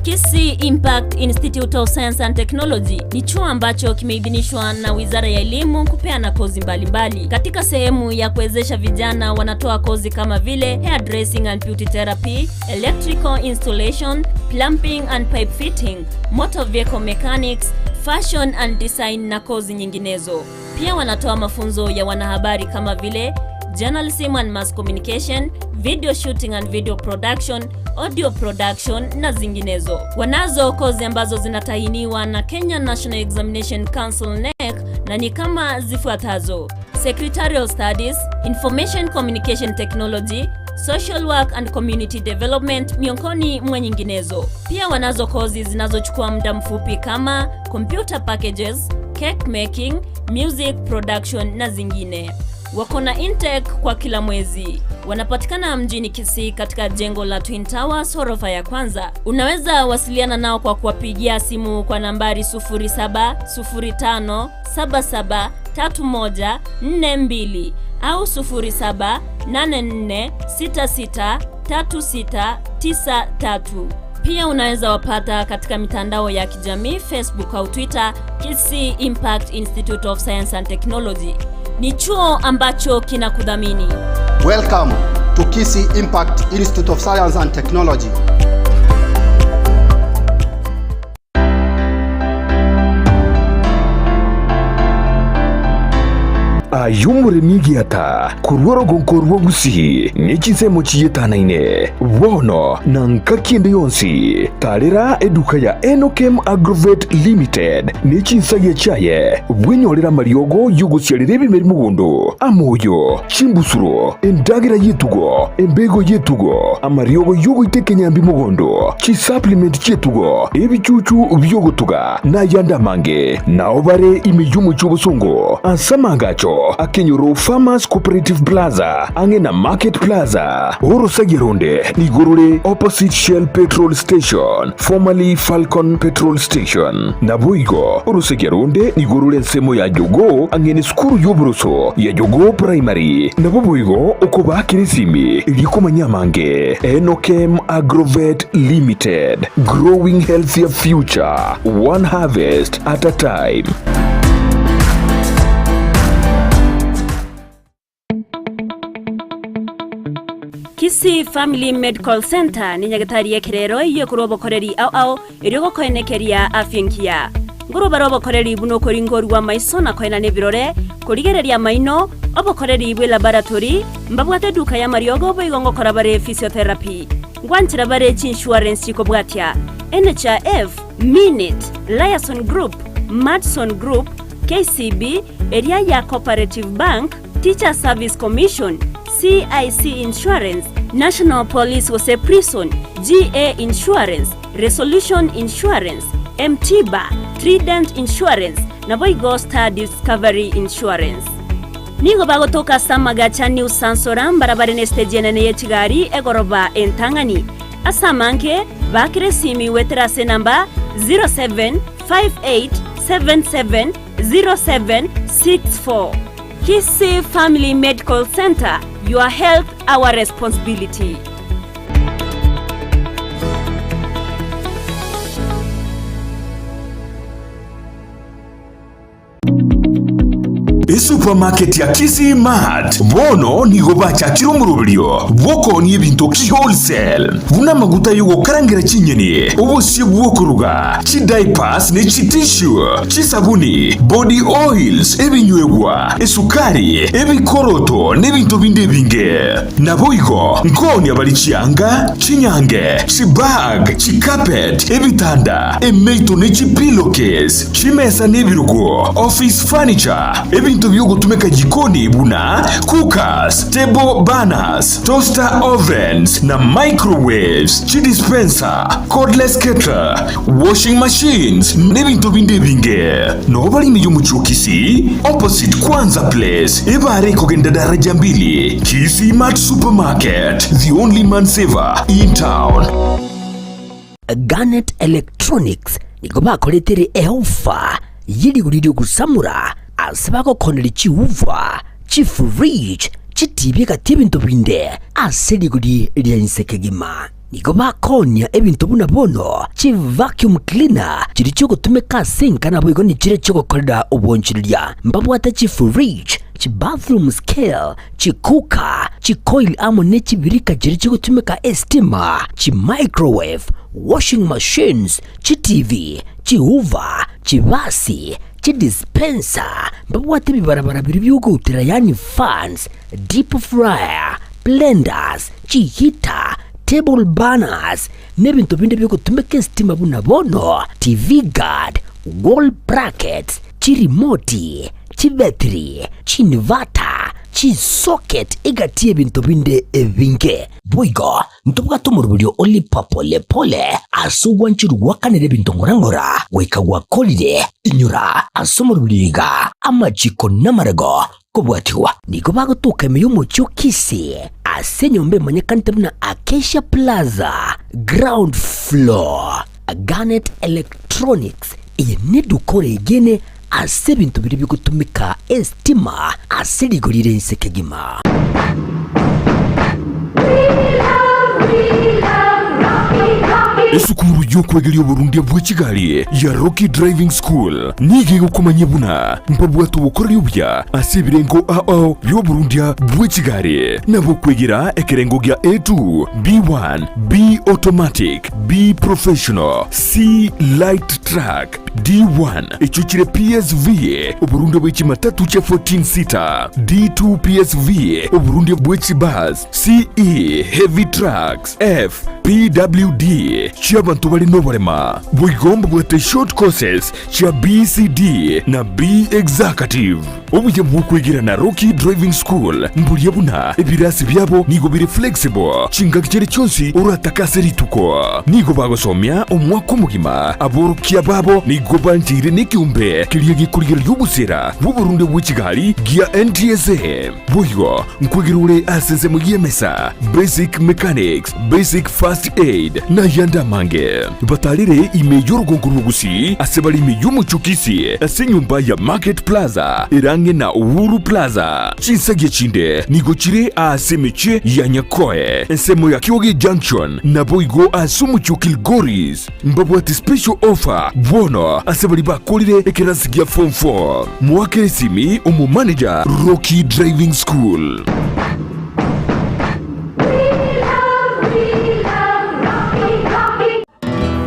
Kisii Impact Institute of Science and Technology ni chuo ambacho kimeidhinishwa na Wizara ya Elimu kupeana kozi mbalimbali. Katika sehemu ya kuwezesha vijana wanatoa kozi kama vile hairdressing and beauty therapy, electrical installation, plumbing and pipe fitting, motor vehicle mechanics, fashion and design na kozi nyinginezo. Pia wanatoa mafunzo ya wanahabari kama vile journalism and mass communication, video shooting and video production, audio production na zinginezo. Wanazo kozi ambazo zinatahiniwa na Kenya National Examination Council NEC na ni kama zifuatazo: Secretarial Studies, Information Communication Technology, Social Work and Community Development miongoni mwa nyinginezo. Pia wanazo kozi zinazochukua muda mfupi kama Computer Packages, Cake Making, Music Production na zingine. Wako na intake kwa kila mwezi. Wanapatikana mjini Kisii katika jengo la Twin Towers ghorofa ya kwanza. Unaweza wasiliana nao kwa kuwapigia simu kwa nambari 0705773142 au 0784663693. Pia unaweza wapata katika mitandao ya kijamii Facebook au Twitter Kisii Impact Institute of Science and Technology. Ni chuo ambacho kinakudhamini. Welcome to Kisii Impact Institute of Science and Technology. ayumurimi giata kurwaro gonkorwo gusi nikisemo chiyetanaine wono na nkakiende yonsi tarira eduka ya Enokem Agrovet Limited nichinsage chaye bwenyorera mariogo yugusyarire bimeri mugondo amoyo chimbusuro endagira yetugo embego yetugo amariogo yugo itekenyambi mugondo chi supplement chetugo ebichuchu byogotuga na yandamange naobare imiyumu chubusongo asamagacho akenyoro Farmers Cooperative Plaza angena Market Plaza Orosagironde nigorore opposite Shell Petrol Station formerly Falcon Petrol Station Nabuigo Orosagironde nigorore nsemo ya Jogo angene skuru yobroso ya Jogo Primary Nabuigo okoba kirisimi iliko manyamange Enokem Agrovet Limited, growing healthier future one harvest at a time. Kisii Family Medical Center ni nyagatari ya kirero iyo kurobo koreri au iriko koenekeria afyenkia ngoro barobo koreri buno koringori wa maiso na koena nebirore kurigereria maino obokoreri ibwe laboratory mbabwate duka ya mariogo boigongo korabare physiotherapy ngwanchira bare insurance chikobwatia NHIF Minute Liason Group Madson Group KCB area ya Cooperative Bank Teacher Service Commission CIC Insurance National Police Wose Prison GA Insurance Resolution Insurance MTBA Trident Insurance na Boygo Star Discovery Insurance Nigo bagotoka Samagacha New Sansoram barabara stage nene Kigali egoroba entangani asamanke bakire simi weterase number 0758770764 Kisii Family Medical Center, your health our responsibility. Supermarket ya Kisii Mart bono nigo bacha kiro murubiryo bwoko ni ebintu ki wholesale buna maguta yugo karangira chinyeni obusi bwokuruga chi diapers ne chi tissue chi sabuni body oils ebinywegwa esukari ebikoroto nebintu binde binge naboigo nkoni abalichianga chinyange chi bag chi carpet ebitanda emeito ne chi pillowcase chimesa nebirugo office furniture ebintu byogutumeka jikoni buna cookers, table burners, toaster ovens na microwaves, chi dispenser, cordless kettle, washing machines nebintu binde binge no bali miyo muchukisi opposite Kwanza Place ebare kogenda daraja mbili Kisii Mart Supermarket, the only man saver in town. Garnet Electronics niko bakoletere eofa yili guridio gusamura asabako koneli chiuva chifridge chitibika tibintu binde aseli gudi lyansekegima niko bakonya ebintu buna bono chi vacuum cleaner chiricho gutumeka sink na bwigo ni chire cyo gukorera ubonchirya mbabwata chifridge chi bathroom scale chi cooker chi coil amo ne chibirika chiricho gutumeka estima chi microwave washing machines chi TV chi uva chi vasi chi dispenser mbabwate bibarabara biri byugutira yani fans deep fryer blenders chi heater table burners nebintu binde byo kutumeka steamer buna bono TV guard wall brackets chi remote chi battery chi inverter chi socket igatie bintu binde ebinge boigo ntubuga tumurubyo oli papole pole asuwanchiru wakanere bintu ngorangora wekagwa kolide inyura asumurubiriga amajiko namarago kubwatiwa niko bagutuka miyumo chukisi asenyombe manyakantabuna Acacia Plaza ground floor Garnet Electronics yenedukore igene ase bintu biri bigutumika estima aseligurire insekegima. We love, rocky, esukuru y'okwegeria Burundi bwa Kigali ya Rocky Driving School nige gukomanya buna mpabwatu bukorera ubya asibirengo ao byo Burundi bwa Kigali nabo kwegera ekerengo gya A2 B1 B automatic B professional C light track D1 echuchire PSV Burundi bwa matatu cha 14 seater D2 PSV Burundi bwa bus CE heavy trucks F PWD cy'abantu bari no barema bugomba bwate short courses cha BCD na B executive ubuye bukwegira na Rocky Driving School mburiye buna ibirasi byabo nigo biri flexible cingakire cyose urataka serituko nigo bagosomya umwaka mugima aborukiya babo nigo banjire n'icyumbe kiriye gikurigera y'ubusera bu Burundi bwa Kigali gia NTSA buyo nkwegirure aseze mu yemesa basic mechanics basic first aid na yanda mange batalire imeyo rugonguru gusi asebali imeyo muchukisi asenyumba ya Market Plaza irange na Uhuru Plaza chinsage chinde nigochire asemeche ya Nyakoe ensemo ya Kyoge Junction na boigo asumuchukil Goris mbabwati special offer bono asebali bakolire ekerasigia form 4 mwake simi umu manager Rocky Driving School.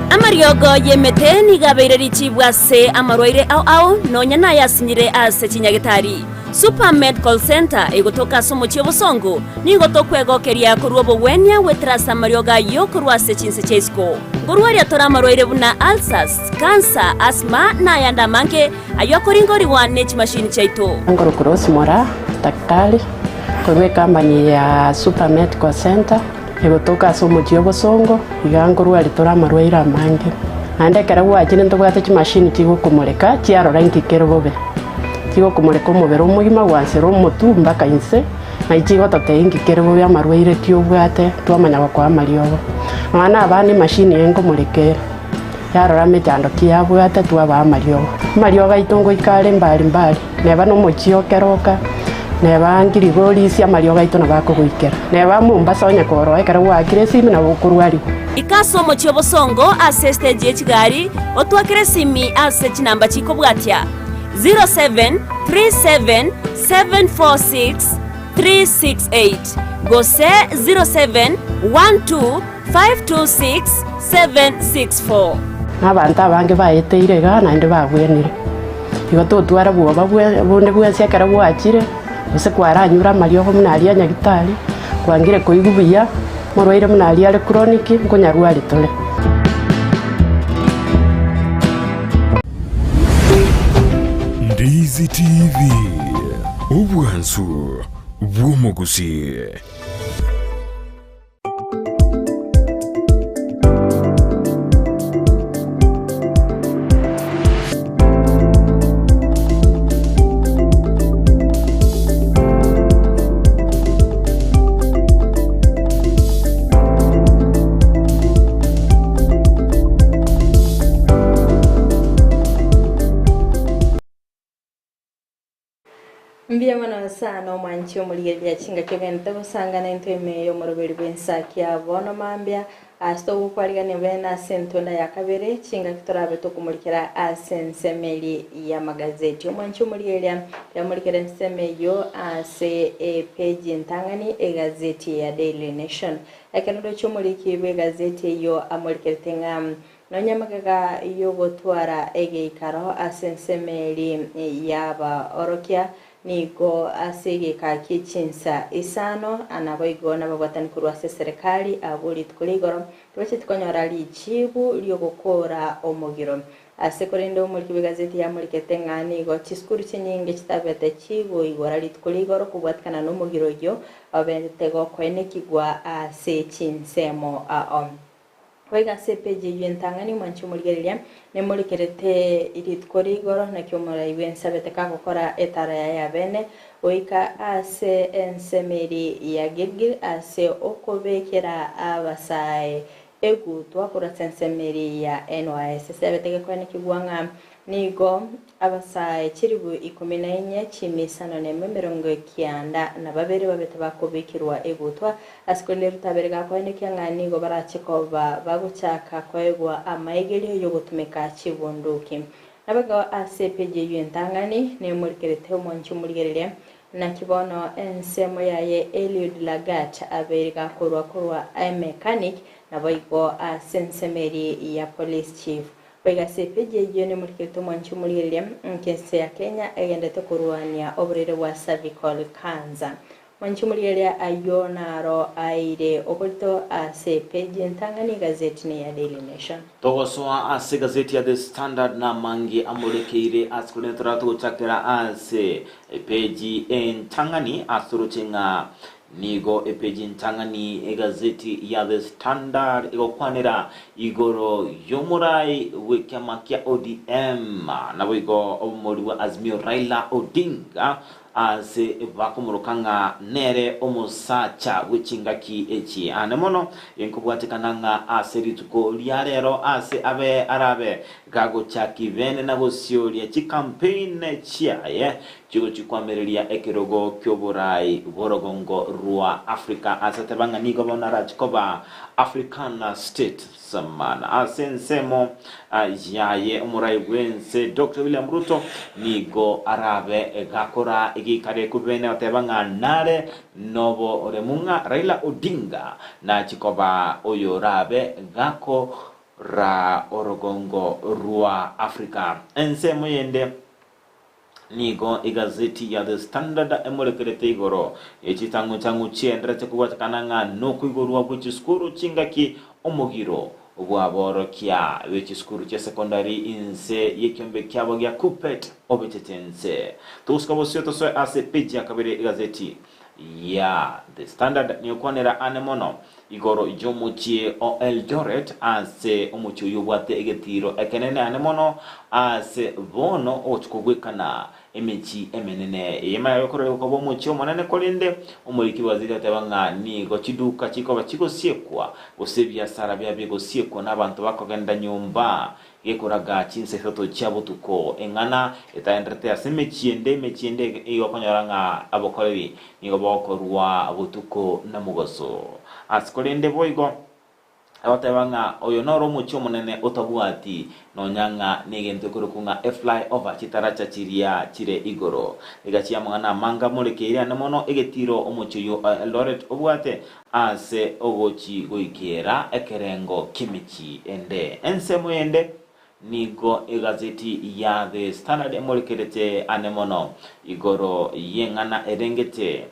Amariogo yemete nigabeire richibwa se amarwaire au nonya na yasinyire ase Kinyagitari Super Medical Center egotoka somo cy'obusongo ningotokwegookeria kurwo wenya wetrasa marioga yo kurwase chinse chesko ngorwari atora amarwaire buna ulcers cancer asthma na yanda mange ayokoringori wa net machine chaito ngoro cross mora daktari kwa kampani ya Super Medical Center egotoka somo cy'obusongo igangorwa ritora amarwaire amange ande karawa akine ndobwate chimashini chigo kumureka cyarora nkikero bobe chigo kumureka umubere umugima wansero mutu mbaka inse na ichigo totengi kero bobe amarwaire cyobwate twamanya kwa mariogo mwana abane mashini yengo murekera yarora mejando kiyabwate twaba mariogo itongo ikale mbali neba no mochio keroka neba ngiri golisi amariogo itona bakugwikera neba Mombasa onya koro ekara wakire simi na bukurwari ikasomo cy'obusongo ase stage y'Kigali otwakire simi ase kinamba chikobwatya 0737746368 gose 0712526764 abantu abange bayeteire gana ndi bagwenire igoto twara bwoba bonde bwase kara bwakire use kwaranyura mariogo munali Nyagitari kwangire koigubiya morwaire munali ale chronic nkonyarwari tole Ndizi TV ubwansu bw'umugusi. Mbia mana sana mwanchi omuligeria chinga kebente busangana entweme yo moroberi bwensaki abono mambia asto gukwariga bena sentonda ya kabere chinga kitorabe to kumulikira asensemeli ya magazeti omwanchi omuligeria yamulikira nsemeyo ase page ntangani egazeti ya Daily Nation ekanodo chomuliki bwe gazeti yo amulikira tenga nonyamagaga yo gotwara egeikaro asensemeli yaba orokia nigo asege ka kichinsa isano anaboigo nabagwatani kurwase serikali abuli tukuligoro twache tukonyora lichibu lyo gukora omugiro asekorende omuliki gazeti ya mulike tengani go chiskuru chinyinge chitabete chigo igora litukuligoro kubwatkana n'omugiro yo abentego kwenekigwa ase chinsemo Kwega sepeje yentangani mwanchi muligeria ne mulikerete iritkorigoro na kyomora ibensabete kakokora etara ya bene oika ase ensemeri ya gigir ase okobekera abasae egu twakora ensemeri ya NYS sebete kwene kigwanga nigo abasaye kiribu 14 chimisano neme 90 na babere babete bakobikirwa egutwa asikole rutabere gakwene kyangani go barachikoba baguchaka kwegwa amaigelio yo gutumika chibunduki nabaga asepeje yentangani ne murkerete omonchu murigerere na kibono ensemo yaye Eliud Lagat aberiga korwa mechanic na boigo sensemeri ya police chief Pega sepeje yone murkerete omonchu murigerere nkese ya Kenya egendete kurwania obrere wa cervical cancer Mwanchu murigerere ayonaro aire obolto asepeje ntangani gazeti ni ya Daily Nation Togosoa ase gazeti ya The Standard na mangi amulekeire askunetratu chakera ase peji entangani asuruchinga nigo epeji ntangani gazeti ya The Standard igokwanira igoro yomurai wekamakia ODM na wigo omori wa Azimio Raila Odinga ase bakumurukanga nere omusacha wechingaki echi anemono yenkubwatikananga ase rituko liarero ase abe arabe gago chaki vene na gosyoria chi campaign chiaye chigo chikwamereria ekirogo kyoborai borogongo rua Africa ase tebanga nigo bonara chikoba African state samana asensemo yaye umurai wense Dr. William Ruto nigo arabe gakora igikare kubene otebanga nare nobo oremunga Raila Odinga na chikoba oyo rabe gako ra orogongo rua Africa ensemo yende nigo igazeti ya The Standard emulekerete igoro echitangu changu chiendrete kubatakananga no kuigorwa buchiskuru chingaki omugiro obwaboro kya wechiskuru cha secondary inse yekyombe kyabo gya Kupet obetetense tuskabosyo toso ase page yakabere igazeti ya The Standard niyokwanera anemono igoro ijomuchie o Eldoret ase omuchi uyubwate egetiro ekenene anemono ase bono ochukugwekana emechi emenene yema yokore ko bomuchi omonene kolinde omuliki waziri atabanga nigo chiduka chiko bachiko siekwa osebya sara bya bigo siekwa nabantu bakogenda nyumba yekoraga chinse soto chabo tuko engana etaendrete mechiende iyo konyoranga abokorebi nigo bokorwa abutuko na mugoso askolende boigo abatabanga oyo noro mucho munene otabwati nonyanga negente kurukunga fly over chitaracha chiria chire igoro igachia mwana manga mulekeire anemono egetiro omucho yo Eldoret obwate ase ogochi goikera ekerengo kimichi ende ensemo ende nigo igazeti ya The Standard emulekerete anemono igoro yengana erengete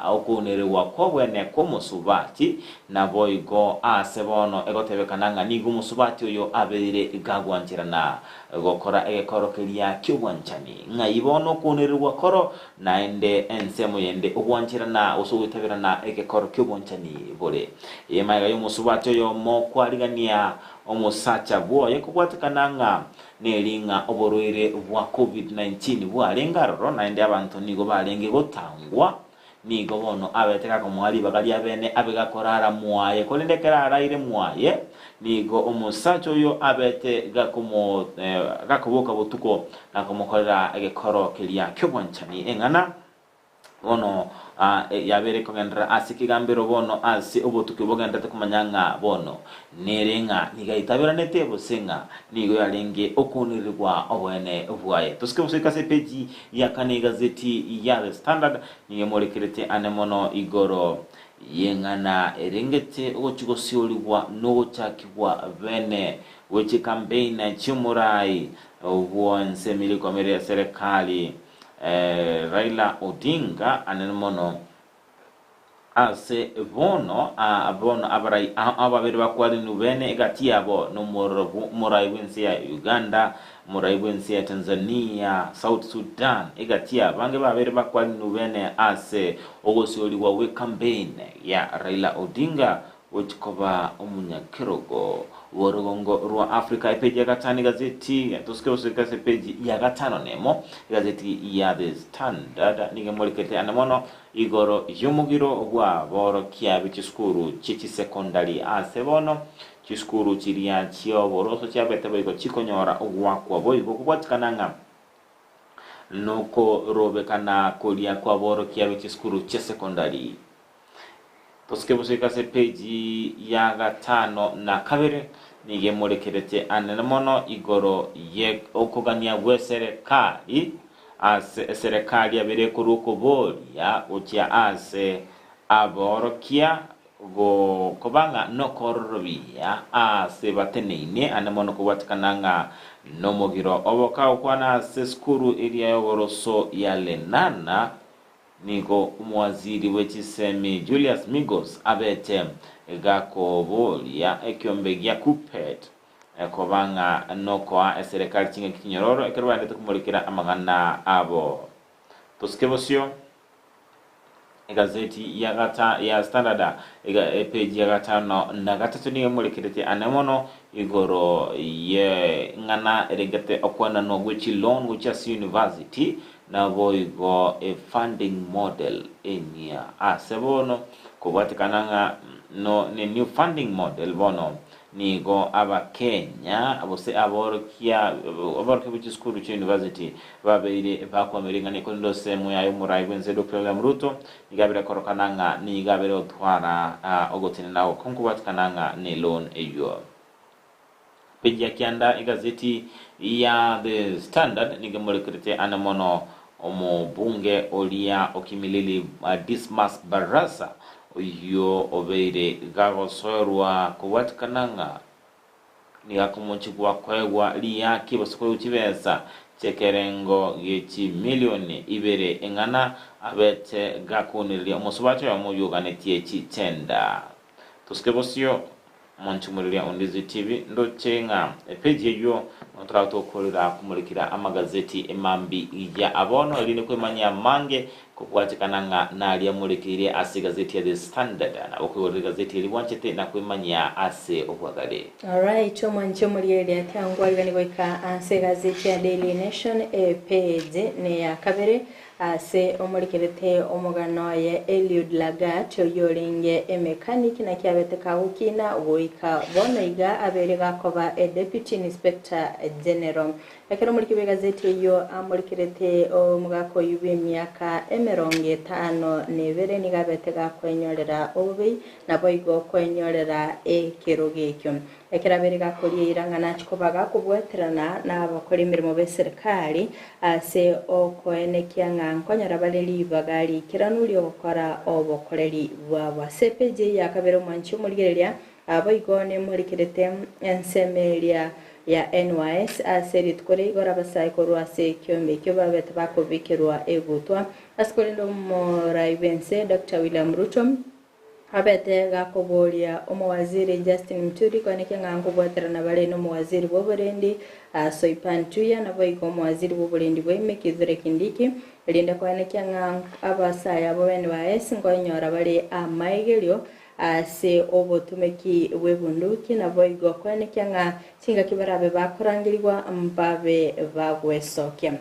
okunerewa kwobwene komusubati na boigo asebono egotebekananga nigo musubati oyo abeire igagwanchirana gokora egekorokeria kyobwanchani ngaibono kunerewa koro naende ensemo yende ogwanchirana osugutebirana egekoro kyobwanchani bole yemaga yo musubati oyo mokwarigania omusacha bwo yekubwatikananga neringa oborwire bwa COVID-19 bwarengaroro naende abantu nigo barenge gotangwa nigo bono abeteka komwali bagalia bene abega korara mwaye kolendekera araire mwaye nigo omusacho yo abete gakumo gakuboka butuko nakomokorera egekoro kelia kyobwanchani engana bono yabere kogendra asikigambiro bono asi obutuke bogenda tekumanyanga bono nerenga nigaitabira netebo senga nigo yarenge okunirirwa obwene obwaye tuske busika se page ya kane gazeti ya The Standard ningemorekerete anemono igoro yengana erengete ogochigosiolibwa no chakibwa bene weche campaign chimurai obwonse miliko mere serikali Raila Odinga anemono ase bono abono abarai ababere bakwali nubene egati yabo no morai wense ya Uganda morai wense ya Tanzania South Sudan egati abange babere bakwali nubene ase ogosioli wa we campaign ya Raila Odinga uchikoba umunyakirogo worugongo rwa Africa. Epeji ya gatano gazeti tusikose peji ya gatano nemo gazeti ya The Standard nigemulikete anamono igoro yumugiro gwa boro kiabi chiskuru chichi secondary asebono chiskuru chiria chio boroso chiabete boiko chikonyora ogwakwa boiko kubwatikananga nuko robe kana kolia kwa boro kiabi chiskuru che secondary. Tusikose peji ya gatano na kabere nigemulikete anamono igoro ye okogania weserikali serikali abere kuruko bolia utia ase aborokia go kobanga no korobia ase bateneine anamono kubatikananga no mogiro oboka ukwana se skuru area yoboroso ya Lenana niko umwaziri wechisemi Julius Migos abete gako bolia ekyombegia kupet kobanga nokoa serikali chinga kinyororo ekerwande tukumulikira amagana abo tusikebosyo gazeti ya Standard page ya gatano na gatatu ni mulikirete anemono igoro ye ngana regate okwana no which loan which as university na boigo a funding model enia asebono kubatikananga no ni new funding model bono nigo aba Kenya abose aborokia which school which university babeire bakwameringa ni kondo semu ya umurai wenze Dr. William Ruto nigabira korokananga ni gabira otwara ogotene nawo kunkubatikananga ni loan eyo. Peji ya kianda gazeti ya The Standard nigemulikirete anamono omubunge olia okimilili Dismas Barasa uyo obeire gagosorwa kubatikananga ni akumunchikwa kwegwa liyaki basoko uchibesa chekerengo yechi milioni ibere engana abete gakunili omusubacho ya muyuganetie chitenda tusikebosyo Manchumulia Ondizi TV ndo chenga peji yo notrato kolira kumulikira amagazeti emambi ya abono elini kwemanya mange kukwatikananga na aliamulikire ase gazeti ya The Standard na okuri gazeti liwanchete na kwemanya ase obwagale. Alright, manchumulia ya tangwa igani goika ase gazeti ya Daily Nation page ne ya kabere ase omulikirete omugano ya Eliud Lagat yolinge mechanic na kiabete kawukina goika bonoiga abere gakoba deputy inspector general ekero mulikibe gazeti yo amulikirete omugako yube myaka 50 nebere ni gabete gakwenyorera obi na boigo kwenyorera ekirogekyo ekera bere gakoriye irangana chikobaga kubweterana na abakora mirimo be serikali ase okoenekianga nkonyara baleri bagali kiranuri okora obokoreri bwa sepeje ya kabero manchi muligereria abaigone mulikirete ensemelia ya NYS aseri tukore igora basaikoro ase kyombe kyo babete bakobikirwa egutwa askorindo moraibense Dr. William Ruto abete gakobolia omwaziri Justin Muturi kwaneke ngango bwaterana bale no mwaziri boborendi Soipan Tuya na boigo mwaziri boborendi bwemekizire kindiki linda kwaneke ngango abasaya bobene baesi ngonyora bale amaigelio ase obotumeki webunduki na boigo kwaneke nga singa kibarabe bakorangirwa mbabe bagwesokya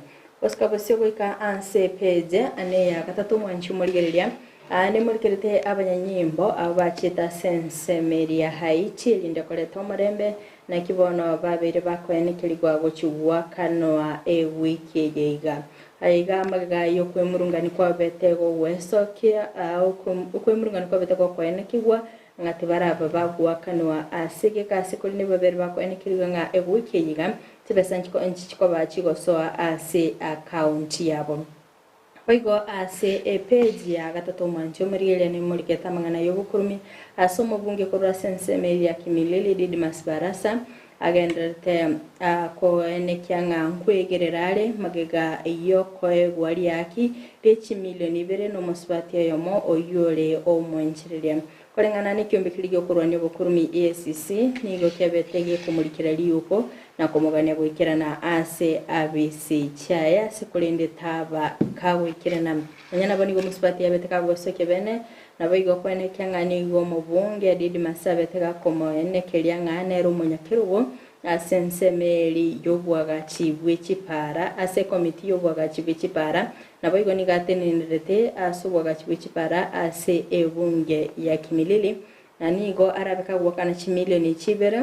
Oscar Bosyogoika anse page ane ya gatatu mwanchi muligereria ane mulikirete abanyanyimbo abachita sense media Haiti linde koleta omurembe na kibono babere bakwenekirirwa gochiwa kanoa wiki yeiga aiga magaga yo kwemurungani kwa betego wesokia au kwemurungani kwa betego kwenekirwa ngati baraba bagwa kanoa asige kasi kulini babere bakwenekirirwa nga wiki yeiga tibesanchiko enchichiko bachigo soa ase account yabo Oigo ase page ya gatatu mancho muriele ni muliketa mangana yobukurumi asomo bunge korwa sense media kimilili Dismas Barasa agendete ko enekyanga nkwegererare magega iyo koegwari yaki rechi milioni 2 no musbati yomo oyole omwenchirelia kolengana ni kyombe kiligyo korwa nyobukurumi EACC nigo kyabetege kumulikira liuko na kumugania gwikirana ase abisi chaya sikulinde taba kawikirana nyana boni go musipati yabete kagosoke bene na boigo kwene kyangani go mubunge Didmas abete komo ene kelyangane rumunyakirugo asensemeli yobwagachi bw'ekipara ase komiti yobwagachi bw'ekipara na boigo nigatenenderete asubwagachi bw'ekipara ase ebunge ya Kimilili na nigo arabeka gwakana chimilioni chibere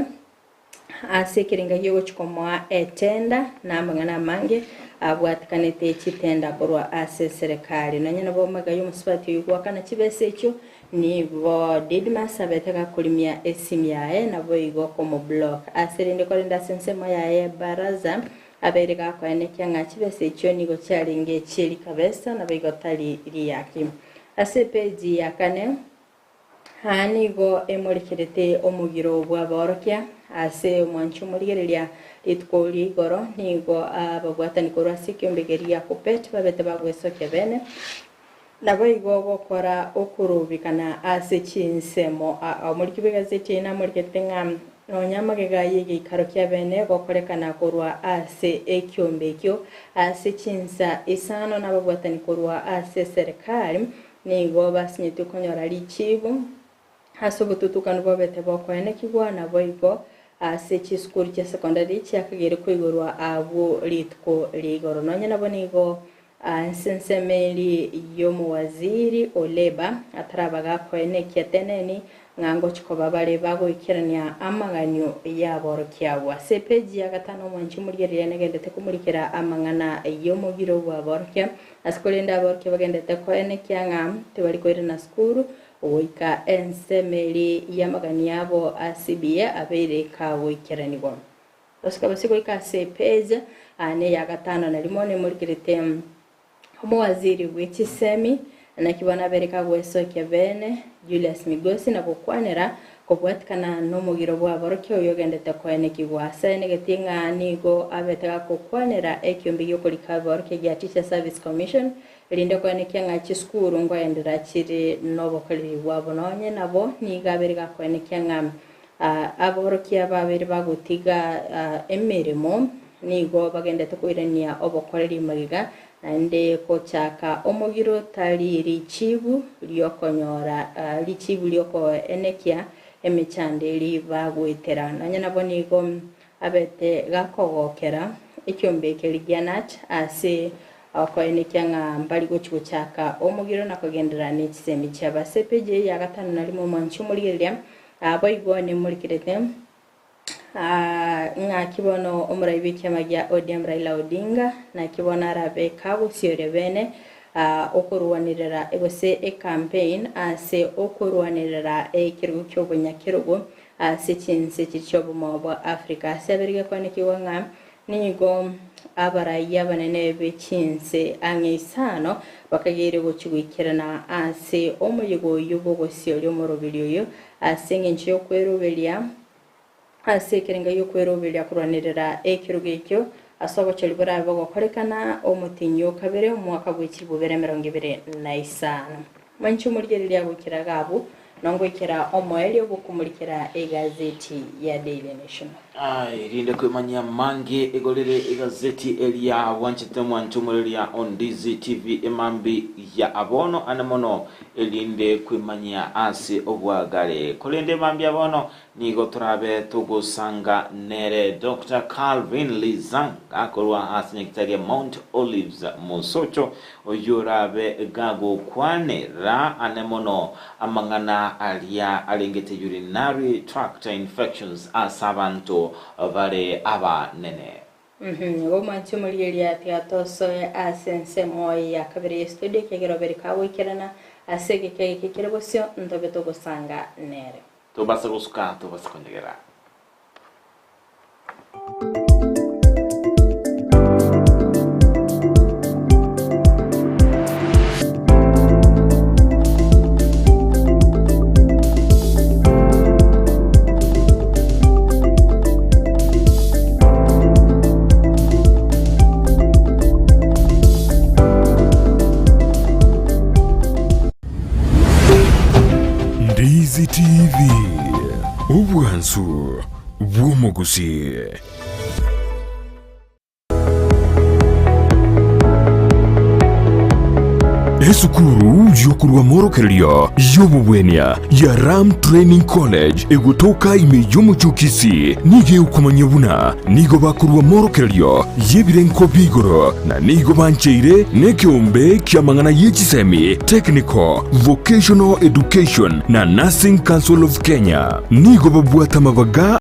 ase kiringa yogo chikomoa etenda na mangana mange abwatikanete chitenda borwa ase serikali na nyana bomaga yomusipati yugwakana chibese ekyo nigo Didmas abeteka kulimia esimyae na boigo komo block asirinde kolinda sensema yae baraza abereka kwene kyanga chibese ekyo nigo chalinge cheli kabesa na boigo tali liyaki ase page ya kane hanigo emurikirete omugiro bwa borokya ase mwanchu murigereria litkoli goro nigo abagwatani korasi kyombegeria kopet babete bagwesoke bene naboigo gokora okurubikana ase chinsemo omurikibega zetina muriketenga nonyamagega yige ikarokya bene gokorekana korwa ase ekyombekyo ase chinsa isano nabagwatani korwa ase serikali nigo basinyetu konyora lichibu hasobututukana bobete bokwene kigwa naboigo ase chiskuru cha secondary cyakagere kwigorwa abo litko ligoro nonye nabonigo nsensemeli yomu waziri oleba atarabaga kwene kyeteneni ngango chikoba bale bago ikirania amaganyo yabo rokyawa sepeji ya gatano mwanchi murgerire negendete kumurikira amangana yomugiro wa borkya askolenda borkya bagendete kwene kyanga tebali kwire na skuru oika ensemeli yamagani yabo asibia abere kawo ikiranigo osikabasiko ikasepeja ane ya gatano na limone murikirite omwaziri w'ekisemi nakibona bereka gwesoke bene Julius Migosi na gukwanira kubwatikana n'omugiro bwa borokyo yogendete kwene kigwasa negetinga nigo abetega kukwanira ekyombi yokolika borokyo ya Teacher Service Commission linde kwene kyanga chiskuru ngwendera kiri nobokoliri bwabo nonye nabo niga bereka kwene kyanga aborokyo babiri bagutiga emirimo nigo bagendete kwirania obokoliri magiga nande kochaka omugiro tali richibu lyokonyora richibu lyoko enekia emichandeli bagwetera nanya nabonigo abete gakogokera ekyombeke ligyanat ase ako enekia nga mbali gochaka omugiro nakogendera n'ekisemi kyabasepeje ya gatano nalimo manchu muligeria aboigone mulikirete nga kibono omurayibi kyamagya ODM Raila Odinga na kibona arabe kabusiore bene okuruwanirira ebose campaign ase okuruwanirira ekirugo ky'obunyakirugo ase chinse kichobumo bwa Africa seberige kwane kiwanga nigo abaraya banene bechinse angeisano bakagere gochigwikirana ase omuyigo yubogosi oli omurobiryo ase ngencho kwerubelia ase kirenga yokwerobelia kuranirira ekirugo ekyo asobo chelibura bagokorekana omutinyo kabere omwaka gw'ekibubere 2025 manchu murigereria gukiragabu nongwikira omoelio gukumulikira egazeti ya Daily Nation rinde kwemanya mange egolere egazeti elia wanchite mwanchumuliria on DZTV emambi ya abono anamono elinde kwemanya ase obwagale kolende mambi abono nigo turabe tugusanga nere Dr. Calvin Lizanga akorwa asinyekitaria Mount Olives Musocho oyurabe gago kwanera anemono amangana alia alengete urinary tract infections asabanto vale aba nene Omanchu muligeria tiatoso asense moi ya kabiri studio kegero berika wikirana asege kekekirebosyo ndobe tugusanga nere tubasa gusuka tubasa kongera DZTV ubwansu bw'omugusi. esukuru yokurwa morokererio yobubwenia ya Ram Training College egutoka imeyomuchukisi nige ukomanyabuna nigo bakurwa morokererio yebirenko bigoro na nigo bancheire nekiombe kiamangana yechisemi Technical Vocational Education na Nursing Council of Kenya nigo babwata mabaga